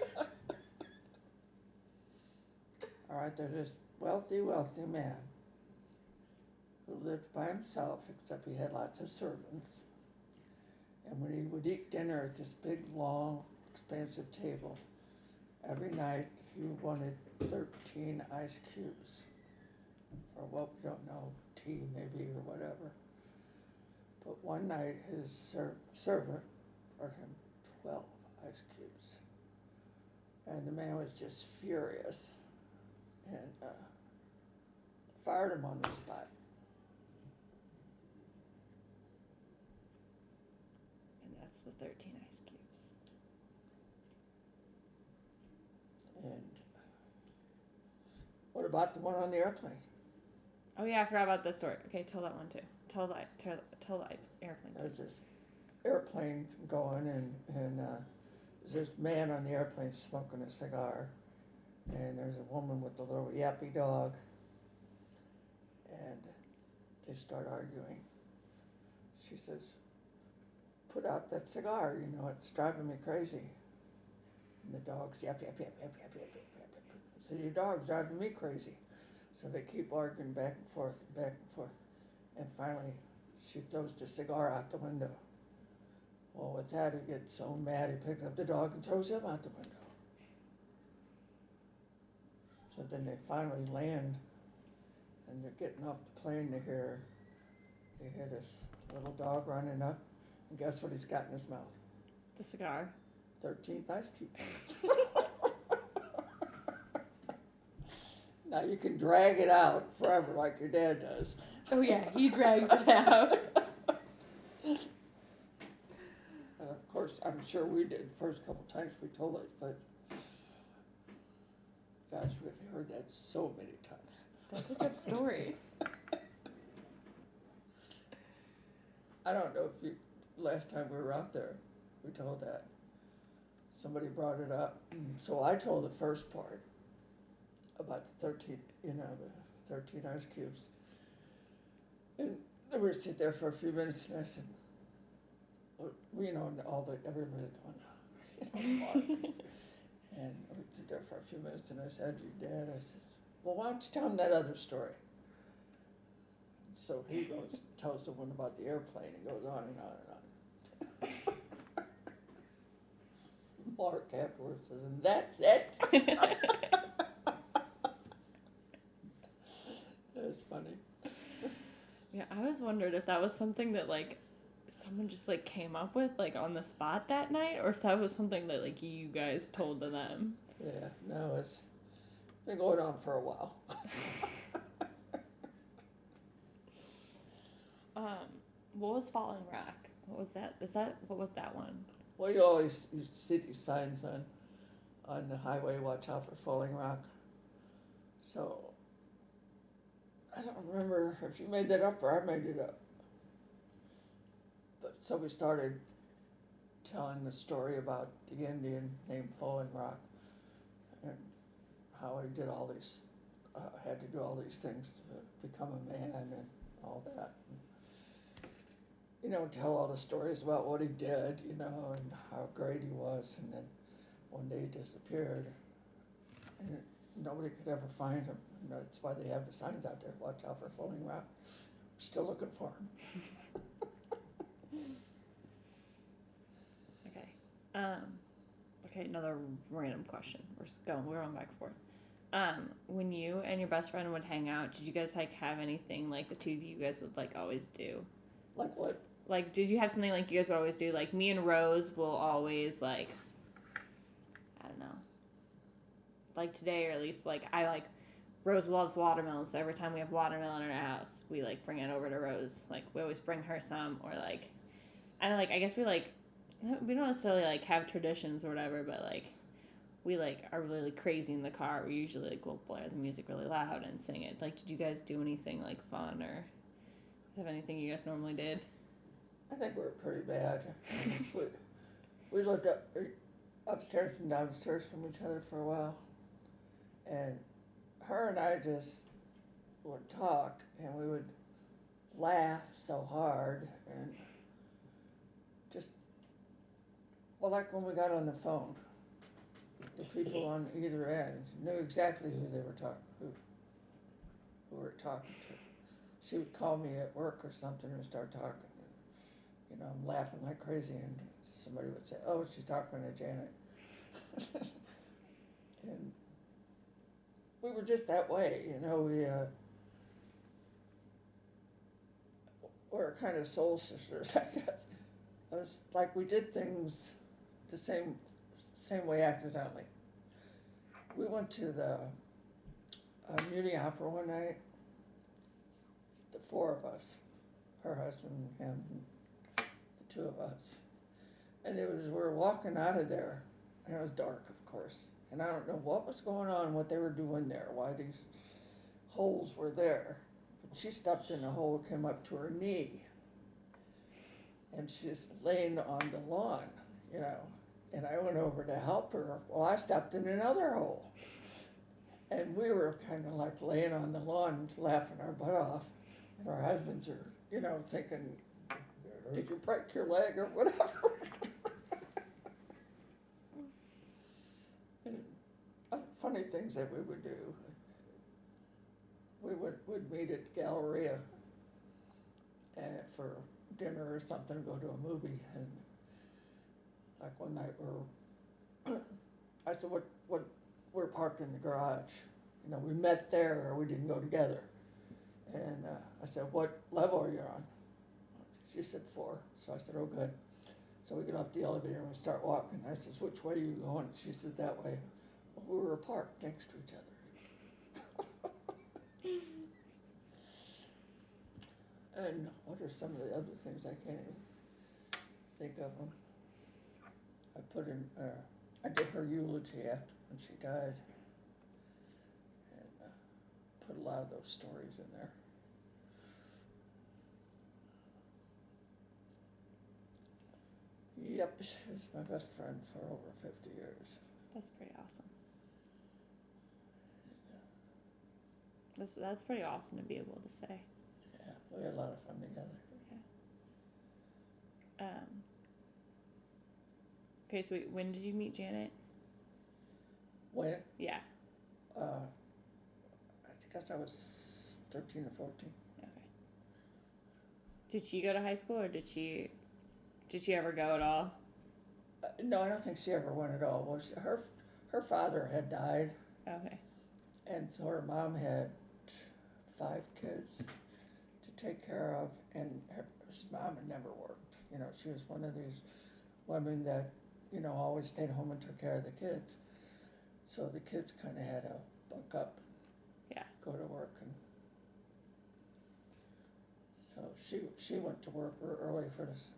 All right, there's this wealthy, wealthy man who lived by himself, except he had lots of servants. And when he would eat dinner at this big, long, expansive table, every night he wanted 13 ice cubes. Or what we don't know, tea maybe or whatever. But one night his servant brought him 12 ice cubes. And the man was just furious and fired him on the spot. And that's the 13 ice cubes. And what about the one on the airplane? Oh yeah, I forgot about this story. Okay, tell that one too. Tell the airplane. There's this airplane going, and there's this man on the airplane smoking a cigar, and there's a woman with a little yappy dog, and they start arguing. She says, "Put out that cigar, you know, it's driving me crazy." And the dog's yap, yap, yap, yap, yap, yap, yap, yap, yap. So your dog's driving me crazy. So they keep arguing back and forth, and finally she throws the cigar out the window. Well, with that, he gets so mad he picks up the dog and throws him out the window. So then they finally land, and they're getting off the plane. They hear this little dog running up, and guess what he's got in his mouth? The cigar. 13th ice cube. Now you can drag it out forever like your dad does. Oh yeah, he drags it out. And of course, I'm sure we did the first couple times we told it, but gosh, we've heard that so many times. That's a good story. I don't know if you, last time we were out there, we told that. Somebody brought it up, so I told the first part about the 13, the 13 ice cubes. And then we'd sit there for a few minutes, and I said, well, everybody's going, Mark. And we'd sit there for a few minutes, and I said to your dad, I says, well, why don't you tell him that other story? So he goes, tells the one about the airplane, and goes on and on and on. Mark afterwards says, and that's it. That was funny. Yeah, I always wondered if that was something that like someone just like came up with like on the spot that night, or if that was something that like you guys told to them. Yeah, no, it's been going on for a while. What was Falling Rock? What was that? What was that one? Well, you always used to see these signs on the highway, watch out for Falling Rock. So, I don't remember if you made that up or I made it up. But so we started telling the story about the Indian named Falling Rock and how he did all these, had to do all these things to become a man and all that. Tell all the stories about what he did, and how great he was, and then one day he disappeared, and nobody could ever find him. And that's why they have the signs out there, watch out for Falling Rock. We're still looking for him. Okay. Okay, another random question. We're going back and forth. When you and your best friend would hang out, did you guys like have anything like the two of you guys would like always do? Like what? Like, did you have something like you guys would always do? Like, me and Rose will always, like, I don't know. Like, today, or at least, like, Rose loves watermelon, so every time we have watermelon in our house, we, like, bring it over to Rose. Like, we always bring her some, or, like, I guess we don't necessarily, like, have traditions or whatever, but, like, we, like, are really like, crazy in the car. We usually, like, will blare the music really loud and sing it. Like, did you guys do anything, like, fun, or have anything you guys normally did? I think we were pretty bad. We lived upstairs and downstairs from each other for a while. And her and I just would talk, and we would laugh so hard and just, well, like when we got on the phone, the people on either end knew exactly who they were who we were talking to. She would call me at work or something and start talking. And, I'm laughing like crazy, and somebody would say, "Oh, she's talking to Janet." And we were just that way, we're kind of soul sisters, I guess. It was like we did things the same way accidentally. We went to the Muni Opera one night, the four of us, her husband, him, the two of us. And we were walking out of there, and it was dark, of course. And I don't know what was going on, what they were doing there, why these holes were there. But she stepped in a hole, came up to her knee, and she's laying on the lawn, And I went over to help her. Well, I stepped in another hole. And we were kind of like laying on the lawn, laughing our butt off. And our husbands are, thinking, did you break your leg or whatever? And other funny things that we would do. We would meet at Galleria for dinner or something, go to a movie. And like one night I said, what, we're parked in the garage. We met there, or we didn't go together. And I said, what level are you on? She said 4. So I said, oh, good. So we get off the elevator and we start walking. I says, which way are you going? She says, that way. Well, we were parked next to each other. And what are some of the other things? I can't even think of them. I did her eulogy after when she died, and put a lot of those stories in there. Yep, she was my best friend for over 50 years. That's pretty awesome. That's pretty awesome to be able to say. Yeah, we had a lot of fun together. Yeah. Okay, so when did you meet Janet? When? Yeah. I guess I was 13 or 14. Okay. Did she go to high school, or did she ever go at all? No, I don't think she ever went at all. Well, her father had died. Okay. And so her mom had 5 kids to take care of, and her mom had never worked. She was one of these women that, always stayed home and took care of the kids. So the kids kind of had to buck up, Yeah. go to work, and so she went to work early for this,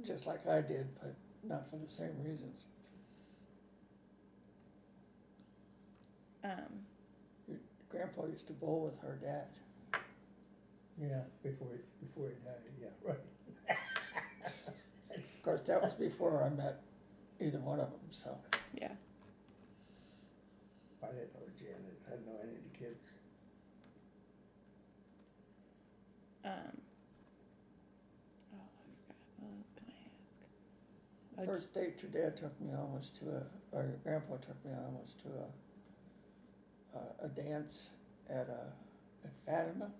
just like I did, but not for the same reasons. Your grandpa used to bowl with her dad. Yeah, before he died, yeah, right. Of course, that was before I met either one of them, so. Yeah. I didn't know Janet, I didn't know any of the kids. Oh, I forgot what I was gonna ask. First date your dad took me on was or your grandpa took me on was to a dance at Fatima.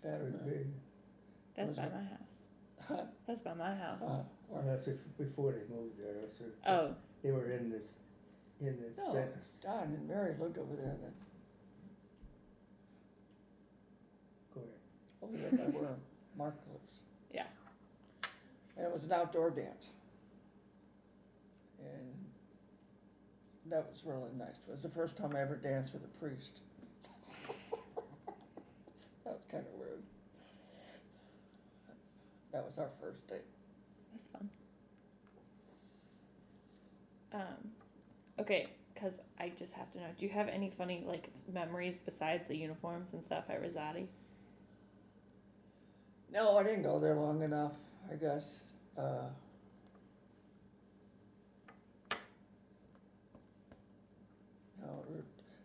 Could be. That's Was by it? my house. Huh? That's by my house. Well, that's before they moved there, so. Oh. They were in this No, center. Don and Mary lived over there then. Go ahead. Over there by where Mark lives. Yeah. And it was an outdoor dance. And that was really nice. It was the first time I ever danced with a priest. That was kind of weird. That was our first date. That's fun. Okay, because I just have to know, do you have any funny, memories besides the uniforms and stuff at Rosati? No, I didn't go there long enough, I guess. No,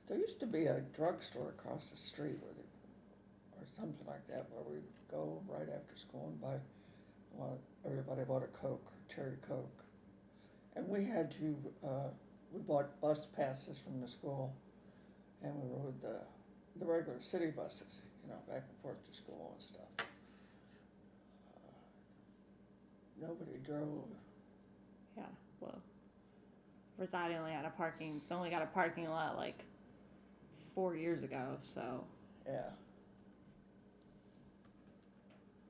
there used to be a drugstore across the street or something like that, where we go right after school and buy, well, everybody bought a Coke, cherry Coke. And we had to, we bought bus passes from the school, and we rode the regular city buses, back and forth to school and stuff. Nobody drove. Yeah, well, Versailles only got a parking lot like 4 years ago, so. Yeah.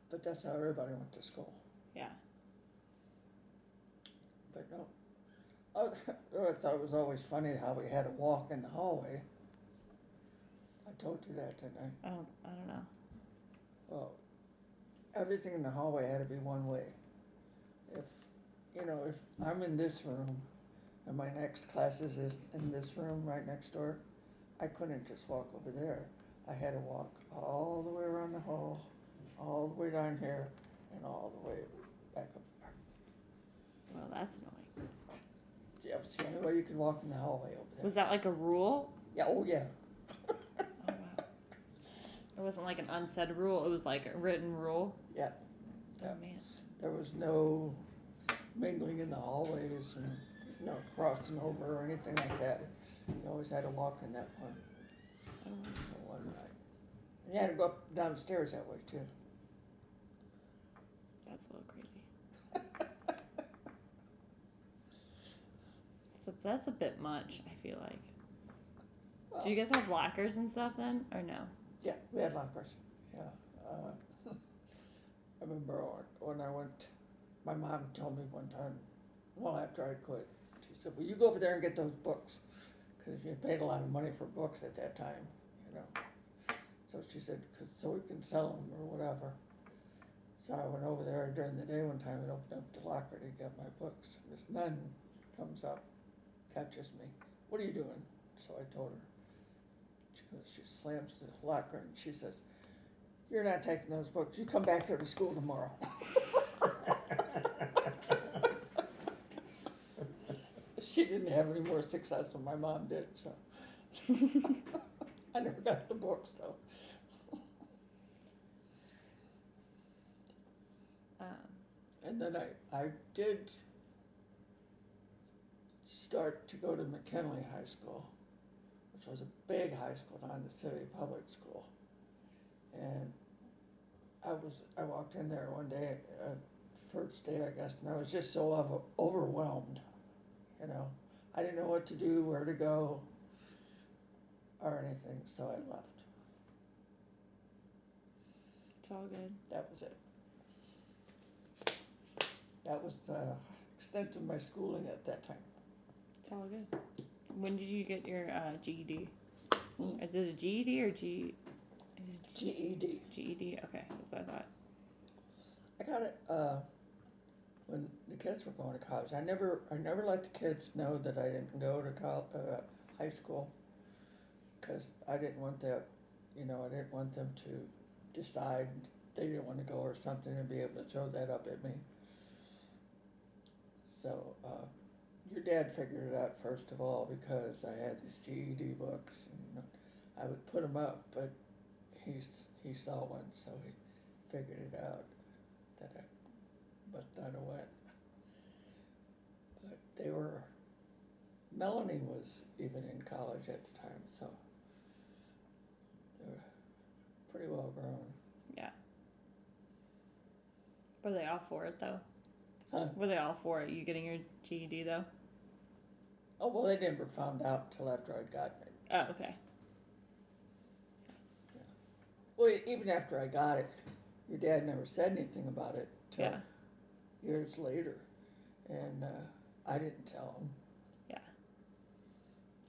But that's how everybody went to school. Yeah. But no. I thought it was always funny how we had to walk in the hallway. I told you that, didn't I? I don't know. Well, everything in the hallway had to be one way. If I'm in this room and my next class is in this room right next door, I couldn't just walk over there. I had to walk all the way around the hall, all the way down here, and all the way back up there. Well, that's annoying. Yeah, it's the only way you could walk in the hallway over there. Was that like a rule? Yeah, oh yeah. Oh, wow. It wasn't like an unsaid rule, it was like a written rule? Yeah. Oh, Yeah. man. There was no mingling in the hallways and crossing over or anything like that. You always had to walk in that one. Oh, wow. The one night. And you had to go up downstairs that way too. That's a little crazy. So that's a bit much, I feel like. Well, Do you guys have lockers and stuff then, or no? yeah, we had lockers. Yeah. I remember when I went, my mom told me one time, well, after I quit, she said, well, you go over there and get those books, because you paid a lot of money for books at that time, So she said, so we can sell them or whatever. So I went over there during the day one time and opened up the locker to get my books. And this nun comes up, catches me. What are you doing? So I told her. She slams the locker and she says, you're not taking those books. You come back here to school tomorrow. She didn't have any more success than my mom did, so. I never got the books, though. And then I did start to go to McKinley High School, which was a big high school down in the city, public school. And I walked in there one day, first day, I guess, and I was just so overwhelmed, I didn't know what to do, where to go, or anything, so I left. It's all good. That was it. That was the extent of my schooling at that time. It's all good. When did you get your GED? Hmm. Is it a GED or GED. GED, okay, that's what I thought. I got it when the kids were going to college. I never let the kids know that I didn't go to high school, because I didn't want that, I didn't want them to decide they didn't want to go or something and be able to throw that up at me. So your dad figured it out first of all, because I had these GED books and I would put them up, but he saw one, so he figured it out that I must not have went. But Melanie was even in college at the time, so they were pretty well grown. Yeah. Were they all for it, though? Huh? Were they all for it, you getting your GED, though? Oh, well, they never found out till after I'd gotten it. Oh, okay. Yeah. Well, even after I got it, your dad never said anything about it till Yeah. years later, and I didn't tell him. Yeah.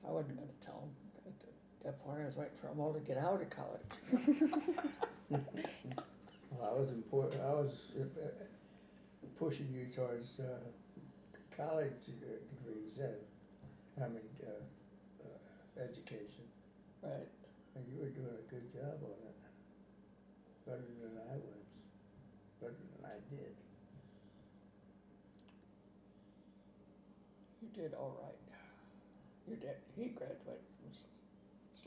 I wasn't going to tell him. At that point, I was waiting for them all to get out of college. Well, I was pushing you towards college degrees education. Right. And you were doing a good job on it. Better than I was. Better than I did. You did all right. Your dad, he graduated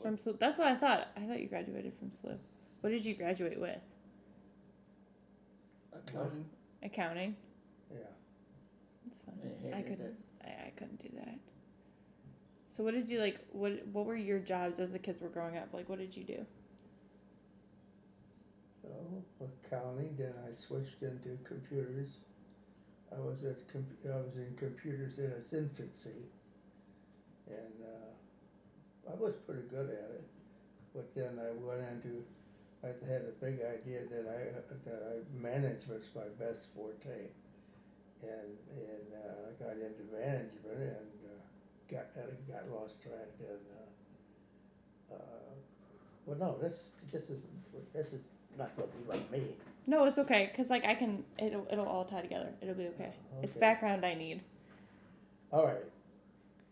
from SLIP. That's what I thought. I thought you graduated from SLIP. What did you graduate with? Accounting. Accounting. Yeah. That's fun. I hated I it. couldn't. I couldn't do that. So what did you like? What were your jobs as the kids were growing up? Like, what did you do? So accounting, then I switched into computers. I was in computers in its infancy, and I was pretty good at it. But then I went into, I had a big idea that management's my best forte, and I got into management and got lost track and well, no, this is not going to be like me. No, it's okay, cause like I can. It'll all tie together. It'll be okay. It's Okay. background I need. All right,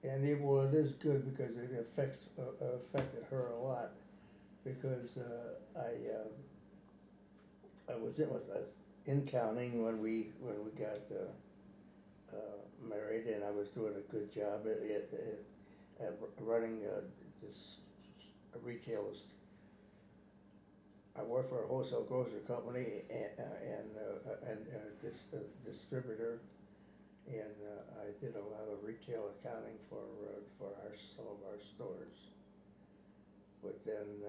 and it is good because it affected her a lot, because I was in counting when we got married, and I was doing a good job at running this retail. I worked for a wholesale grocery company and a distributor, and I did a lot of retail accounting for some of our stores. But then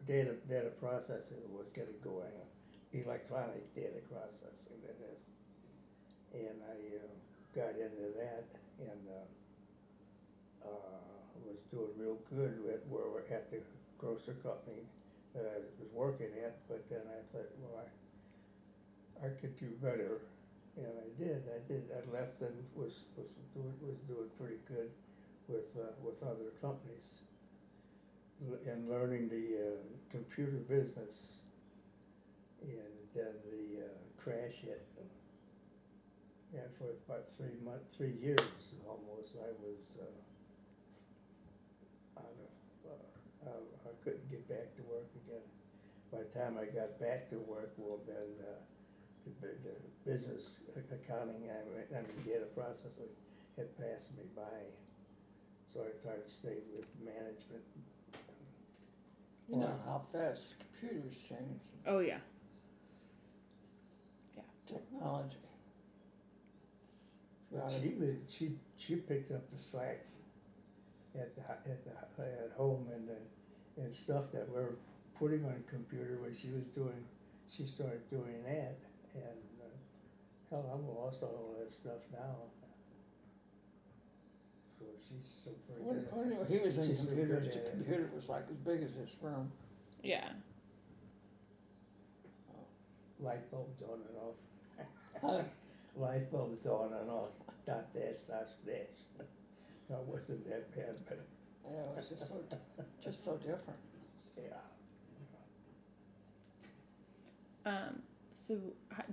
data processing was getting going, electronic data processing, that is, and I got into that and was doing real good at the grocery company that I was working at. But then I thought, well, I could do better, and I did. I left and was doing pretty good with other companies and learning the computer business. And then the crash hit, and for about 3 years almost, I was I couldn't get back to work again. By the time I got back to work, well, then the business accounting, I mean data processing, had passed me by. So I started to stay with management. You know how fast computers change, Oh yeah. Yeah. technology. But she picked up the slack at home, and stuff that we're putting on computer when she started doing that, and hell, I'm lost all that stuff now. So she's so pretty good. When he was in She's so computers, good the at it. computer was like as big as this room. Yeah. Light bulbs on and off. Huh? Light bulbs on and off. Dot dash dash dash. No, it wasn't that bad, but Yeah, it was just so different. yeah. So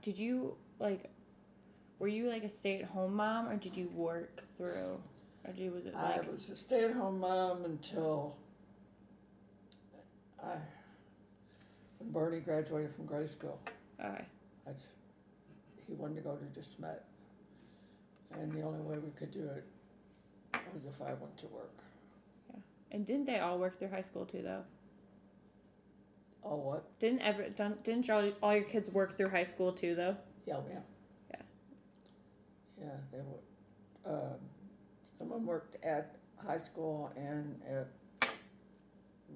did you like? Were you like a stay-at-home mom, or did you work through? Or was it I like? was a stay-at-home mom until when Bernie graduated from grade school. Okay. He wanted to go to DeSmet, and the only way we could do it was if I went to work. And didn't they all work through high school too, though? Oh, what? Didn't all your kids work through high school too, though? Yeah. Yeah. Yeah, they would. Some of them worked at high school and at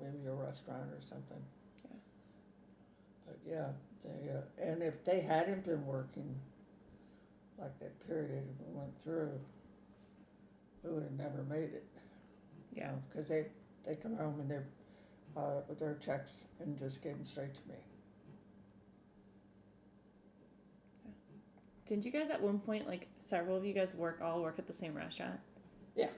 maybe a restaurant or something. Yeah. But yeah, they and if they hadn't been working, like that period we went through, we would have never made it. Yeah. Because they come home and they're with their checks and just gave them straight to me. Didn't you guys at one point, like several of you guys all work at the same restaurant? Yeah.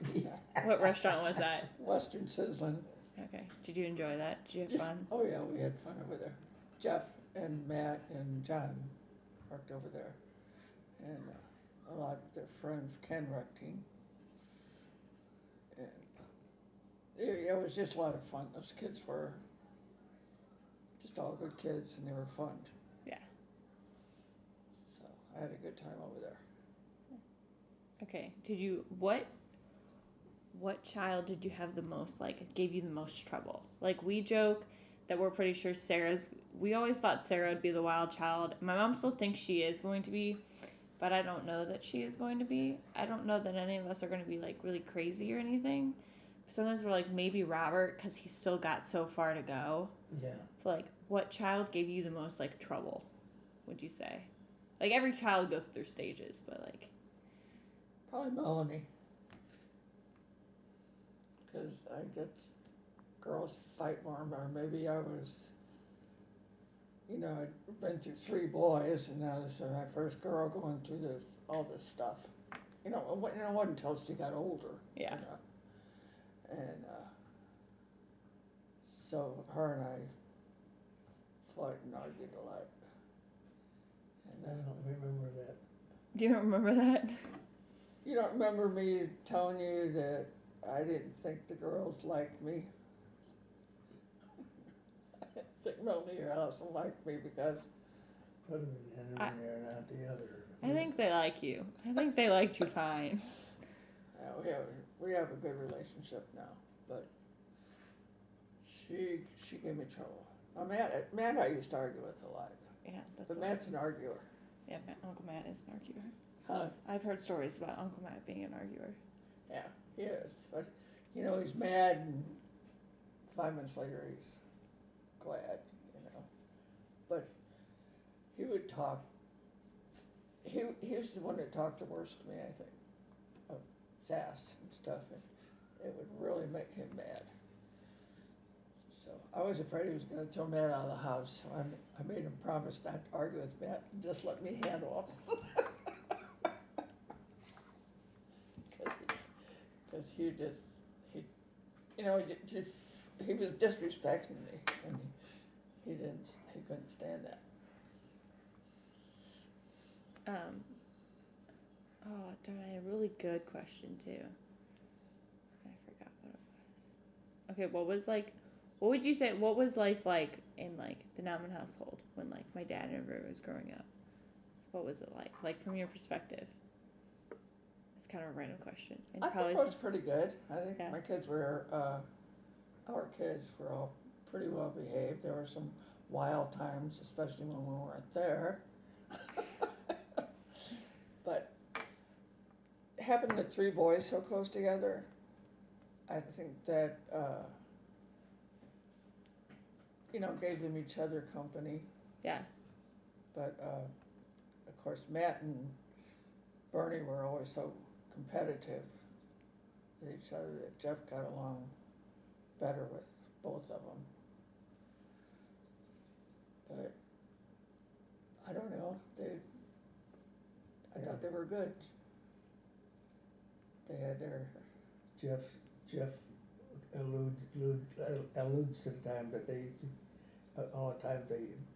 What restaurant was that? Western Sizzling. Okay. Did you enjoy that? Did you have fun? Oh yeah, we had fun over there. Jeff and Matt and John worked over there, and a lot of their friends, Ken Rectine. And it was just a lot of fun. Those kids were just all good kids, and they were fun. Yeah. So I had a good time over there. Okay. what child did you have the most, like, gave you the most trouble? Like, we joke that we're pretty sure we always thought Sarah would be the wild child. My mom still thinks she is going to be, but I don't know that she is going to be. I don't know that any of us are going to be, like, really crazy or anything. Sometimes we're like, maybe Robert, because he's still got so far to go. Yeah. But, like, what child gave you the most, like, trouble, would you say? Like, every child goes through stages, but, like... Probably Melanie. Because I guess girls fight more, or maybe I was, you know, I'd been through 3 boys, and now this is my first girl going through all this stuff. You know, it wasn't until she got older. Yeah. You know? And so her and I fought and argued a lot. I And don't remember that. Do you remember that? you don't remember me telling you that I didn't think the girls liked me? I didn't think Melanie or Allison liked me because Put them in one there, not the other. I think they like you. I think they liked you fine. we have a good relationship now, but she gave me trouble. Matt I used to argue with a lot, Yeah, that's but Matt's an arguer. Yeah, Uncle Matt is an arguer. Huh? I've heard stories about Uncle Matt being an arguer. Yeah, he is. But, you know, he's mad and 5 minutes later he's glad, you know. But he would talk, he was the one that talked the worst to me, I think, of sass and stuff, and it would really make him mad. So I was afraid he was gonna throw Matt out of the house, so I made him promise not to argue with Matt and just let me handle him. Because he you know, he was disrespecting me, and he couldn't stand that. Oh, darn, I had a really good question too. I forgot what it was. Okay, what would you say, what was life like in, like, the Nauman household when, like, my dad and everybody was growing up? What was it like from your perspective? It's kind of a random question. And I think it was pretty good. I think Yeah. my kids were, our kids were all pretty well behaved. There were some wild times, especially when we weren't there. But having the 3 boys so close together, I think that, you know, gave them each other company. Yeah. But, of course, Matt and Bernie were always so competitive with each other that Jeff got along better with both of them. But I don't know, I thought they were good. They had their... Jeff alludes to the time that they, all the time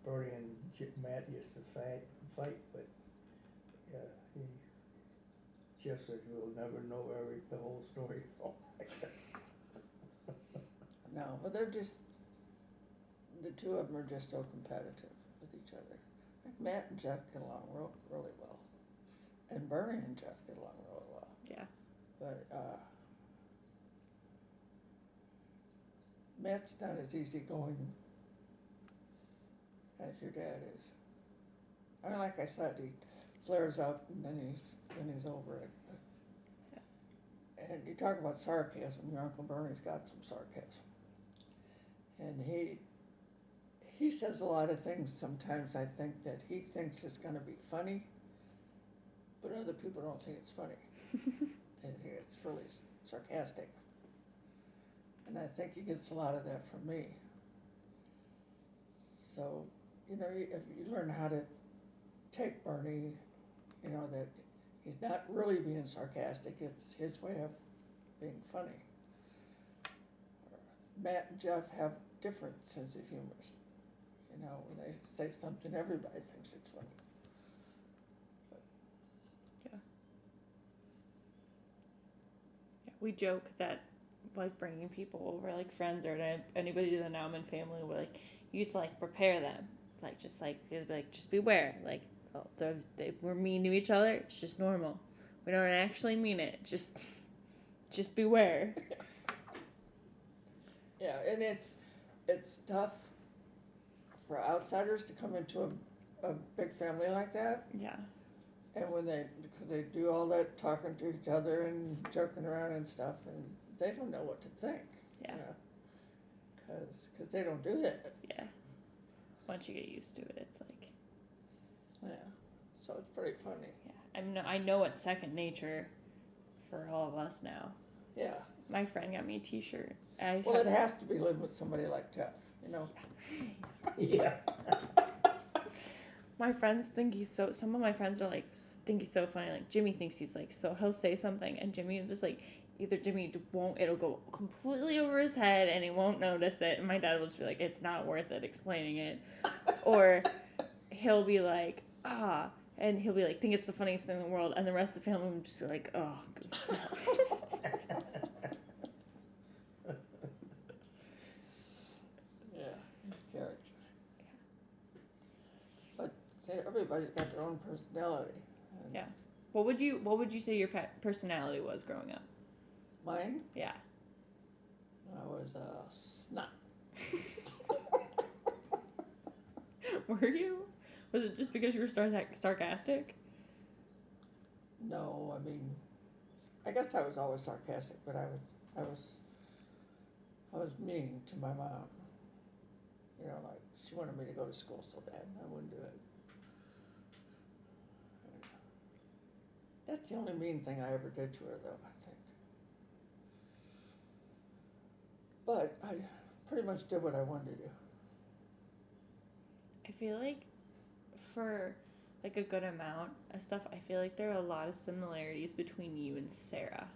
Bernie and Matt used to fight, but yeah, Jeff says we'll never know the whole story. No, but they're just, the 2 of them are just so competitive with each other. Like Matt and Jeff get along really well. And Bernie and Jeff get along really well. Yeah. But Matt's not as easygoing as your dad is. I mean, like I said, he flares up and then he's over it. And you talk about sarcasm, your Uncle Bernie's got some sarcasm. And he says a lot of things sometimes I think that he thinks it's gonna be funny, but other people don't think it's funny. They think it's really sarcastic. And I think he gets a lot of that from me. So, you know, if you learn how to take Bernie, you know, that he's not really being sarcastic, it's his way of being funny. Matt and Jeff have different sense of humor. You know, when they say something, everybody thinks it's funny. But Yeah, we joke that, like, bringing people over, like friends or anybody to the Nauman family, we're like, you have to, like, prepare them, like, just beware, like, oh, we're mean to each other, it's just normal, we don't actually mean it, just just beware. Yeah, and it's tough for outsiders to come into a big family like that. Yeah. And because they do all that talking to each other and joking around and stuff, and they don't know what to think. Yeah. Because they don't do that. Yeah. Once you get used to it, it's like. Yeah. So it's pretty funny. Yeah. I know it's second nature for all of us now. Yeah. My friend got me a T-shirt. Well, it has to be living with somebody like Jeff, you know. Yeah. My friends think some of my friends are like, think he's so funny. Like, Jimmy thinks he's like, so he'll say something, and Jimmy will just like, either Jimmy won't, it'll go completely over his head, and he won't notice it, and my dad will just be like, it's not worth it explaining it. Or he'll be like, and he'll be like, think it's the funniest thing in the world, and the rest of the family will just be like, oh, good. Yeah, character. But see, everybody's got their own personality. And Yeah. What would you say your personality was growing up? Mine, Yeah. I was a snot. Were you? Was it just because you were sarcastic? No, I mean, I guess I was always sarcastic, but I was mean to my mom. You know, like she wanted me to go to school so bad, and I wouldn't do it. That's the only mean thing I ever did to her, though, I think. But I pretty much did what I wanted to do. I feel like for like a good amount of stuff, I feel like there are a lot of similarities between you and Sarah,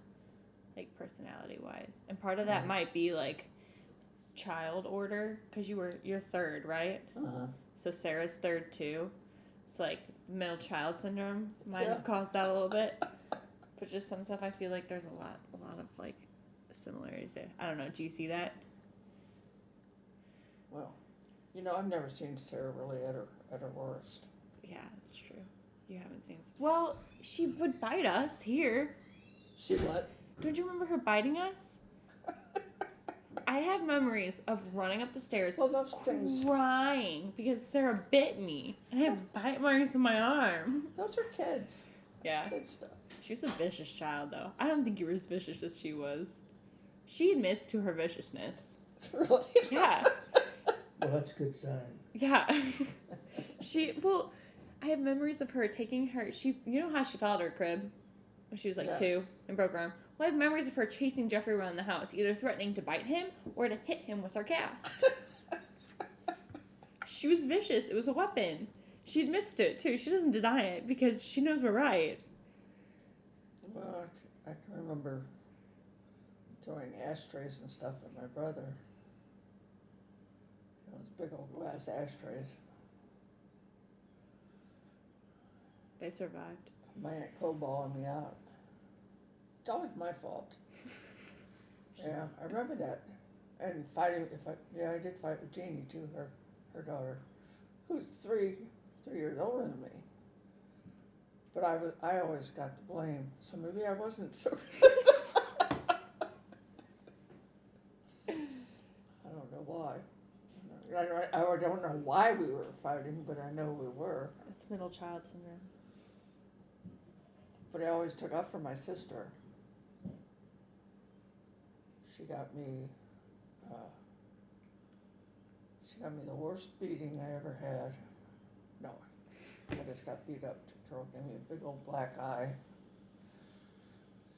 like personality wise. And part of that Mhm. might be like child order, because you're third, right? Uh-huh. So Sarah's third too. So like middle child syndrome might Yeah. have caused that a little bit. But just some stuff I feel like there's a lot of like similarities there. I don't know, do you see that? Well, you know, I've never seen Sarah really at her worst. Yeah, that's true. You haven't seen. Well, she would bite us here. She what? Don't you remember her biting us? I have memories of running up the stairs, Well, those things, crying because Sarah bit me, and I have bite marks on my arm. those are kids. Yeah, Good stuff. she was a vicious child, though. I don't think you were as vicious as she was. She admits to her viciousness. Really? Yeah. Well, that's a good sign. Yeah. I have memories of her taking her, you know how she fell out of her crib when she was like Yeah. 2 and broke her arm? Well, I have memories of her chasing Jeffrey around the house, either threatening to bite him or to hit him with her cast. She was vicious. It was a weapon. She admits to it, too. She doesn't deny it because she knows we're right. Well, I can remember throwing ashtrays and stuff at my brother. Those big old glass ashtrays. They survived. My Aunt Chloe bawling me out. It's always my fault. Yeah, I remember that. And fighting, I did fight with Jeannie too, her daughter, who's 3 years older than me. But I always got the blame, so maybe I wasn't so. I don't know why. I don't know why we were fighting, but I know we were. It's middle child syndrome. But I always took up for my sister. She got me the worst beating I ever had. No, I just got beat up. Girl gave me a big old black eye.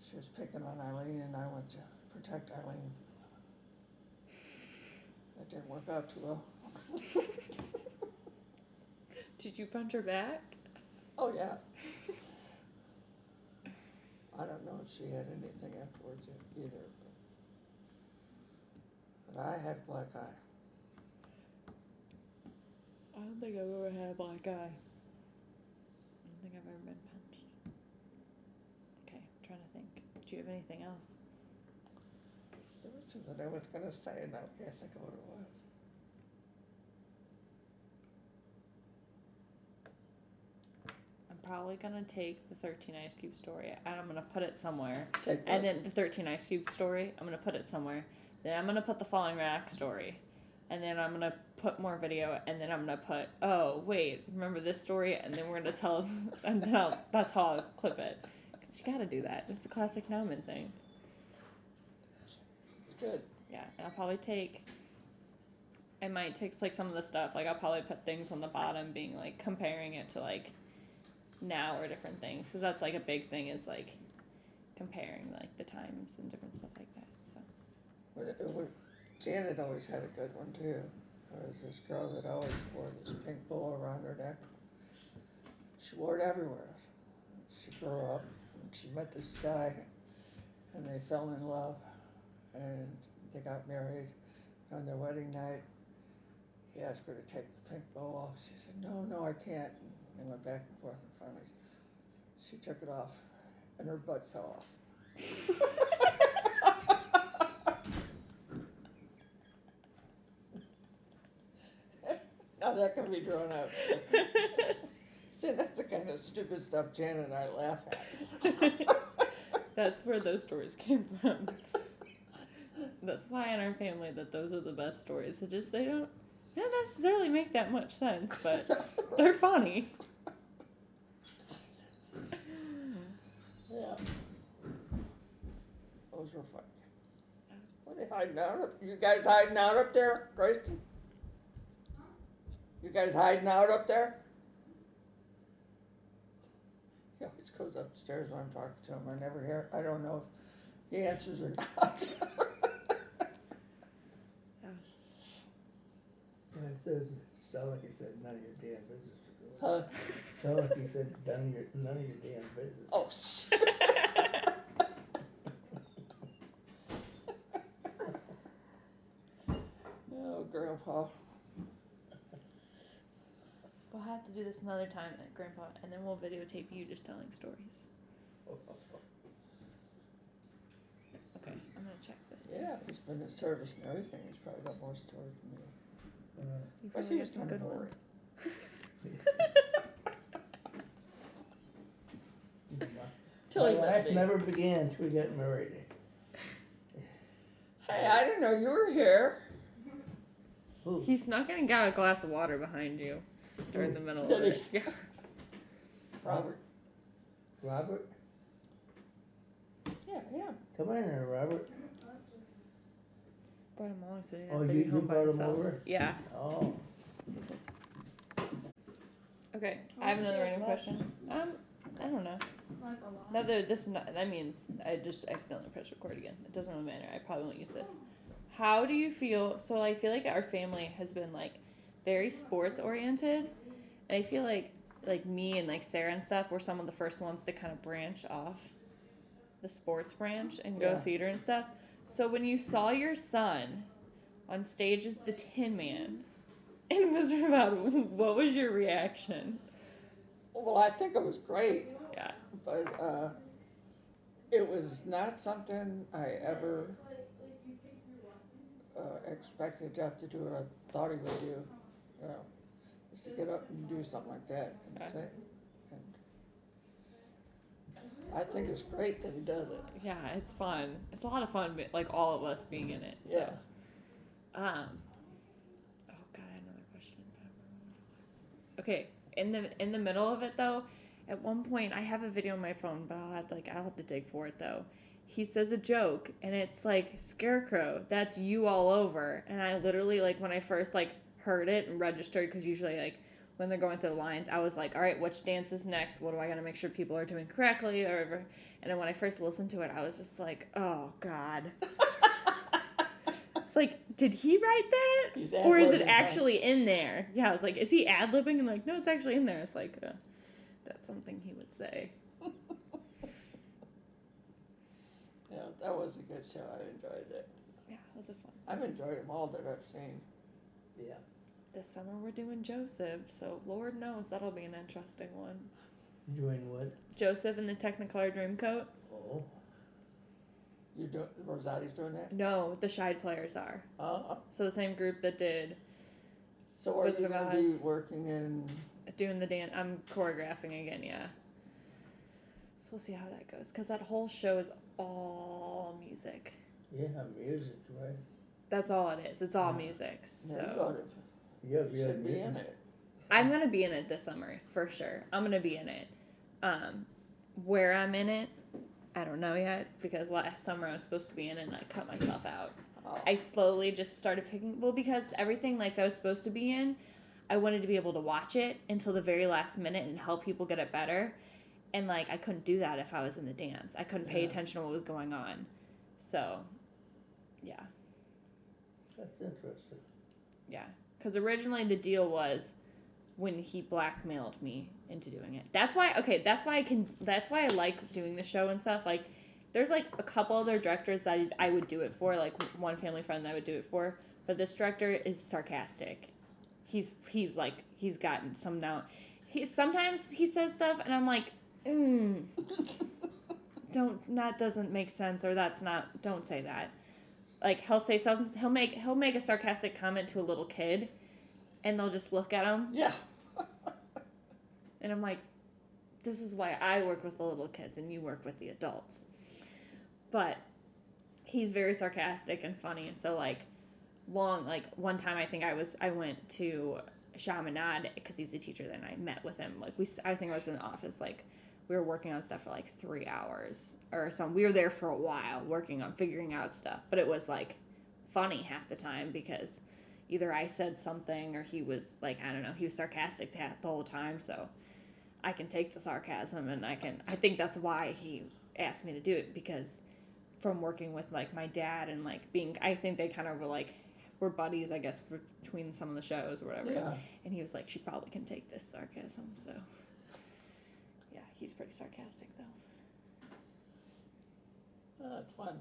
She was picking on Eileen, and I went to protect Eileen. That didn't work out too well. Did you punch her back? Oh yeah. I don't know if she had anything afterwards either. But I had a black eye. I don't think I've ever had a black eye. I don't think I've ever been punched. Okay, I'm trying to think. Do you have anything else? There was something I was gonna say, and I can't think of what it was. I'm probably gonna take the 13 Ice Cube story and I'm gonna put it somewhere. Take And what? then the 13 Ice Cube story, I'm gonna put it somewhere. Then I'm gonna put the Falling Rock story. And then I'm gonna put more video. And then I'm gonna put, oh, wait, remember this story? And then we're gonna tell, and then that's how I'll clip it. 'Cause you gotta do that. It's a classic Nauman thing. It's good. Yeah, and I'll probably I might take like some of the stuff, like I'll probably put things on the bottom being like comparing it to like now or different things. Because that's like a big thing is like comparing like the times and different stuff like that. So. Janet always had a good one too. There was this girl that always wore this pink bow around her neck. She wore it everywhere. She grew up and she met this guy and they fell in love and they got married. On their wedding night, he asked her to take the pink bow off. She said, no, I can't. And they went back and forth and finally she took it off and her butt fell off. Now that can be drawn out. See, that's the kind of stupid stuff Jan and I laugh at. That's where those stories came from. That's why in our family that those are the best stories. They don't necessarily make that much sense, but they're funny. Yeah. Those were fun. What are they hiding out up? You guys hiding out up there, Grayson? You guys hiding out up there? He always goes upstairs when I'm talking to him. I never hear, I don't know if he answers or not. And it says, sound like he said, none of your damn business. Huh? Sound like he said, none of your damn business. Oh, shit. Oh, Grandpa. We'll have to do this another time, Grandpa, and then we'll videotape you just telling stories. Okay, I'm gonna check this. Yeah, he's been in service and everything. He's probably got more stories than me. You Plus, probably he got was some kind of good boring. Till My he met life me. never began till we got married. Hey, I didn't know you were here. Ooh. He snuck in and got a glass of water behind you during the middle of Did it. he? Yeah. Robert. Robert? Yeah. Come in here, Robert. Brought him along so he didn't Oh, have to you be home by brought him himself. over? Yeah. Oh. Let's see if this is... Okay, I have another random question. I don't know. Like a lot. Another, this is not, I mean, I just accidentally pressed record again. It doesn't really matter. I probably won't use this. How do you feel? So I feel like our family has been like very sports oriented, and I feel like me and like Sarah and stuff were some of the first ones to kind of branch off the sports branch and go Yeah. theater and stuff. So when you saw your son on stage as the Tin Man in Wizard of Oz, what was your reaction? Well, I think it was great, Yeah. but it was not something I ever expected to have to do or thought he would do. You know, just to get up and do something like that and Yeah. sing. And I think it's great that he does it. Yeah, it's fun. It's a lot of fun, like all of us being in it. So. Yeah. Oh God, I had another question. I don't remember what it was. Okay, in the middle of it though, at one point I have a video on my phone, but I'll have to dig for it though. He says a joke and it's like Scarecrow, that's you all over, and I literally like when I first like heard it and registered, because usually like when they're going through the lines, I was like, all right, which dance is next? What do I gotta make sure people are doing correctly or whatever? And then when I first listened to it, I was just like, oh God. It's like, did he write that? He's Or is it ad-libbing, huh? actually in there? Yeah, I was like, is he ad-libbing? And like, no, it's actually in there. It's like, that's something he would say. Yeah, that was a good show. I enjoyed it. Yeah, it was a fun. I've enjoyed them all that I've seen. Yeah. This summer we're doing Joseph, so Lord knows that'll be an interesting one. Doing what? Joseph in the Technicolor Dreamcoat? Oh. You do Rosati's doing that? No, the Shide Players are. So the same group that did. So are Wizard you of going to be Oz. working in doing the dance. I'm choreographing again, yeah. So we'll see how that goes. Because that whole show is all music. Yeah, music, right? That's all it is. It's all Yeah. music. You So gotta, You gotta be should be in music. it. I'm going to be in it this summer, for sure. I'm going to be in it. Where I'm in it, I don't know yet. Because last summer I was supposed to be in it and I cut myself out. Oh, I slowly just started picking. Well, because everything like that I was supposed to be in, I wanted to be able to watch it until the very last minute and help people get it better. And like I couldn't do that if I was in the dance. I couldn't pay Yeah. attention to what was going on. So, yeah, That's interesting. yeah. Because originally the deal was when he blackmailed me into doing it. That's why. Okay, that's why I can. That's why I like doing the show and stuff. Like, there's like a couple other directors that I would do it for. Like one family friend that I would do it for. But this director is sarcastic. He's like he's gotten some now. Sometimes he says stuff and I'm like, that doesn't make sense, or that's not, don't say that. Like he'll say something, he'll make a sarcastic comment to a little kid, and they'll just look at him, yeah. and I'm like, this is why I work with the little kids and you work with the adults. But he's very sarcastic and funny, and so like one time I went to Chaminade because he's a teacher. Then I met with him. Like I think I was in the office. Like we were working on stuff for like 3 hours or something. We were there for a while working on figuring out stuff. But it was like funny half the time because either I said something or he was like, I don't know, he was sarcastic the whole time. So I can take the sarcasm, and I think that's why he asked me to do it, because from working with like my dad and like I think they kind of were buddies, I guess, between some of the shows or whatever. Yeah. And he was like, she probably can take this sarcasm. So, yeah, he's pretty sarcastic, though. Oh, that's fun.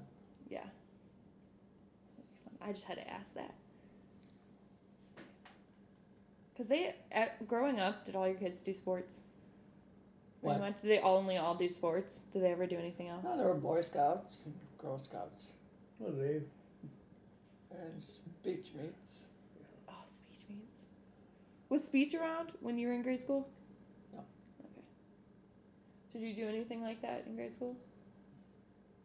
Yeah. I just had to ask that. Because growing up, did all your kids do sports? Pretty What? much. Did they only all do sports? Did they ever do anything else? No, there were Boy Scouts and Girl Scouts Well, they, and speech meets. Oh, speech meets. Was speech around when you were in grade school? No. Okay. Did you do anything like that in grade school?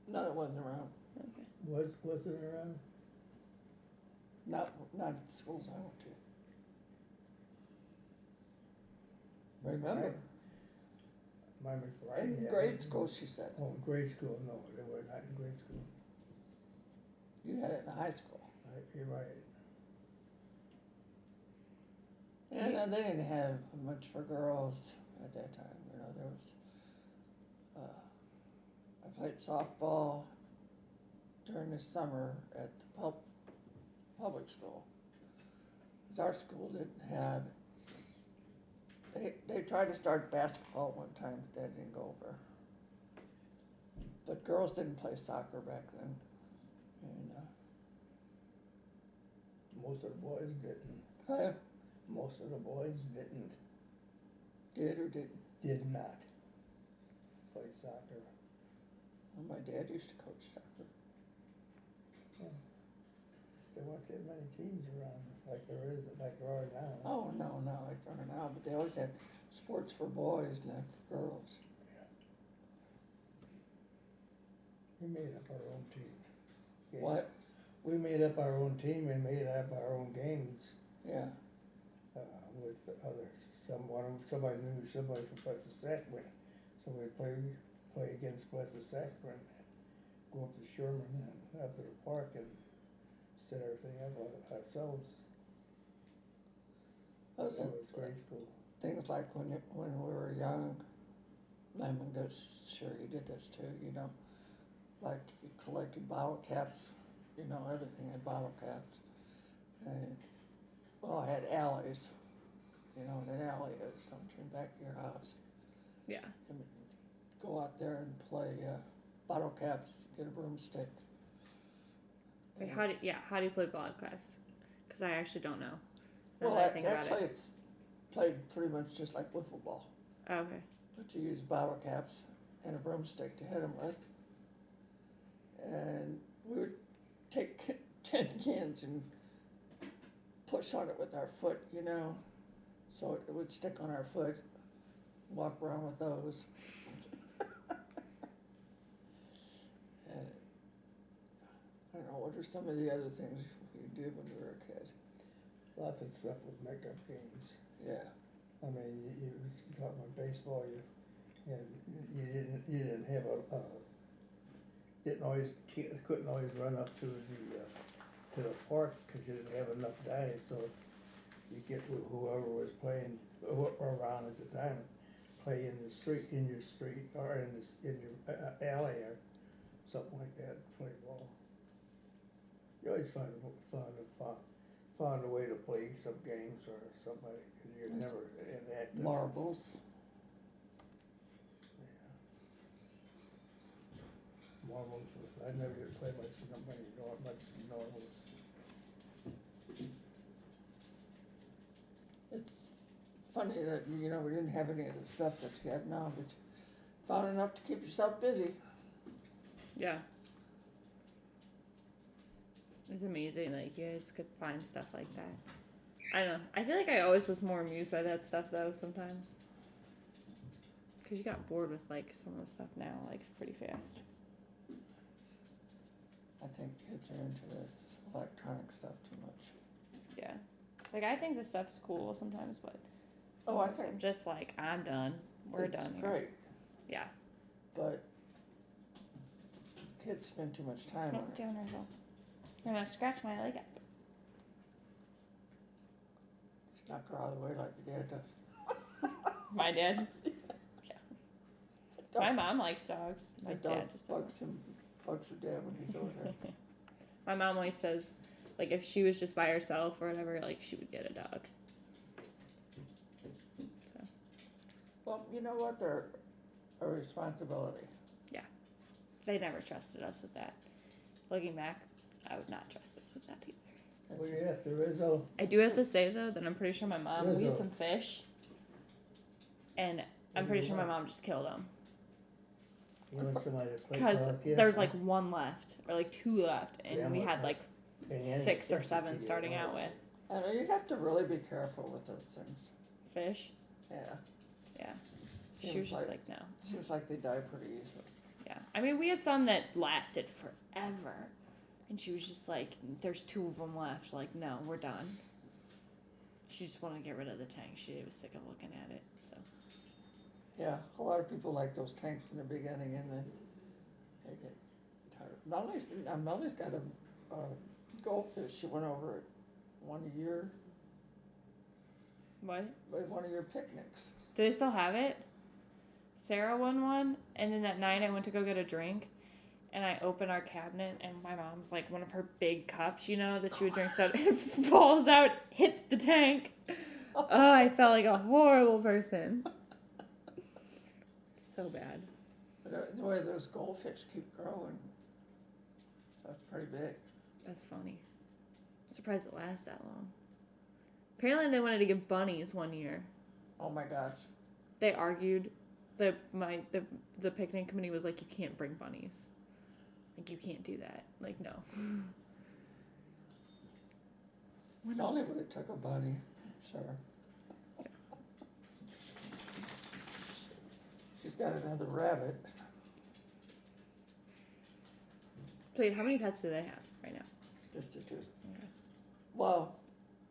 No, it wasn't around. Okay. was it around? Not at the schools I went to. Remember, in grade school, she said. Oh, in grade school, no, they were not in grade school. You had it in high school. You're right. And they didn't have much for girls at that time. You know, there was. I played softball during the summer at the public school. Because our school didn't have. They tried to start basketball one time, but that didn't go over. But girls didn't play soccer back then. And Most of the boys didn't. I Most of the boys didn't. did or didn't. Did not play soccer. Well, my dad used to coach soccer. There weren't that many teams around like there are now. Oh, no, I don't know now, but they always had sports for boys, not for girls. We made up our own team. Yeah. What? We made up our own team and made up our own games Yeah. with others. Somebody knew somebody from Plessis Sacramento, so we'd play against Plessis Sacramento. Go up to Sherman and up to the park and set everything up ourselves. That Those was grade school. things like when we were young, Lyman goes, sure you did this too, you know, like you collected bottle caps, you know, everything had bottle caps. And, well, I had alleys, you know, and an alley is, don't turn back to your house. Yeah. And go out there and play bottle caps, get a broomstick. Wait, how do you play bottle caps? Because I actually don't know. Now Well, that I think about actually it. it's played pretty much just like wiffle ball. Oh, okay. But you use bottle caps and a broomstick to hit them with. And we would take tin cans and push on it with our foot, you know. So it would stick on our foot, walk around with those. And I don't know, what are some of the other things you did when you were a kid? Lots of stuff with makeup games. Yeah, I mean, you talk about baseball, you didn't have couldn't always run up to the park because you didn't have enough guys, so you get whoever was playing around at the time, play in your street, or in your alley or something like that, play ball. You always found a way to play some games or somebody, because you're Yes. never inactive. marbles. Marbles, I never did play much marbles. It's funny that, we didn't have any of the stuff that you have now, but you found enough to keep yourself busy. Yeah. It's amazing, like, you guys could find stuff like that. I don't know. I feel like I always was more amused by that stuff, though, sometimes. Because you got bored with, like, some of the stuff now, like, pretty fast. I think kids are into this electronic stuff too much. Yeah. Like, I think this stuff's cool sometimes, but Oh, I think I'm just like, I'm done. We're it's done here. great, Yeah. but kids spend too much time on Nope, it. down there, though. You're gonna scratch my leg up. Just knock her out of the way like your dad does. My dad? Yeah. My mom likes dogs. My The dog dad just doesn't. bugs your dad when he's over there. My mom always says, like, if she was just by herself or whatever, like, she would get a dog. Well, you know what? They're a responsibility. They never trusted us with that. Looking back, I would not trust us with that either. Well, you have to Rizzo. I do have to say, though, that I'm pretty sure my mom, we had Rizzo. some fish, and I'm pretty sure my mom just killed them. You want somebody to play Because ball, kid? there's, like, one left, or, like, two left, and Yeah, we I'm had, with like, And any 6 or fish that 7 you get starting out lost. with. I know you have to really be careful with those things. Fish. Yeah. Yeah. She Seems was just like, like, no. seems like they die pretty easily. Yeah. I mean, we had some that lasted forever. And she was just like, there's 2 of them left. Like, no, we're done. She just wanted to get rid of the tank. She was sick of looking at it. So, Yeah, a lot of people like those tanks in the beginning, and then they get tired. Melanie's got a goldfish. She went over it one year what? at one of your picnics. Do they still have it? Sarah won one. And then that night I went to go get a drink. And I open our cabinet, and my mom's like, one of her big cups, that she would drink soda, it falls out, hits the tank. Oh, I felt like a horrible person. So bad. But the way those goldfish keep growing, so it's pretty big. That's funny. Surprised it lasts that long. Apparently they wanted to give bunnies one year. Oh my gosh. They argued. The picnic committee was like, you can't bring bunnies. Like, you can't do that. Like, no. Melanie would have took a bunny, sure. She's got another rabbit. So wait, how many pets do they have right now? Just to do. Okay. Well,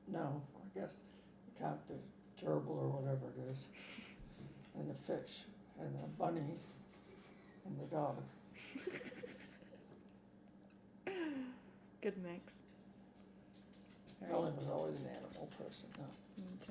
no, I guess you count the gerbil or whatever it is, and the fish, and the bunny, and the dog. Good mix. All right. Melanie was always an animal person, huh? Okay.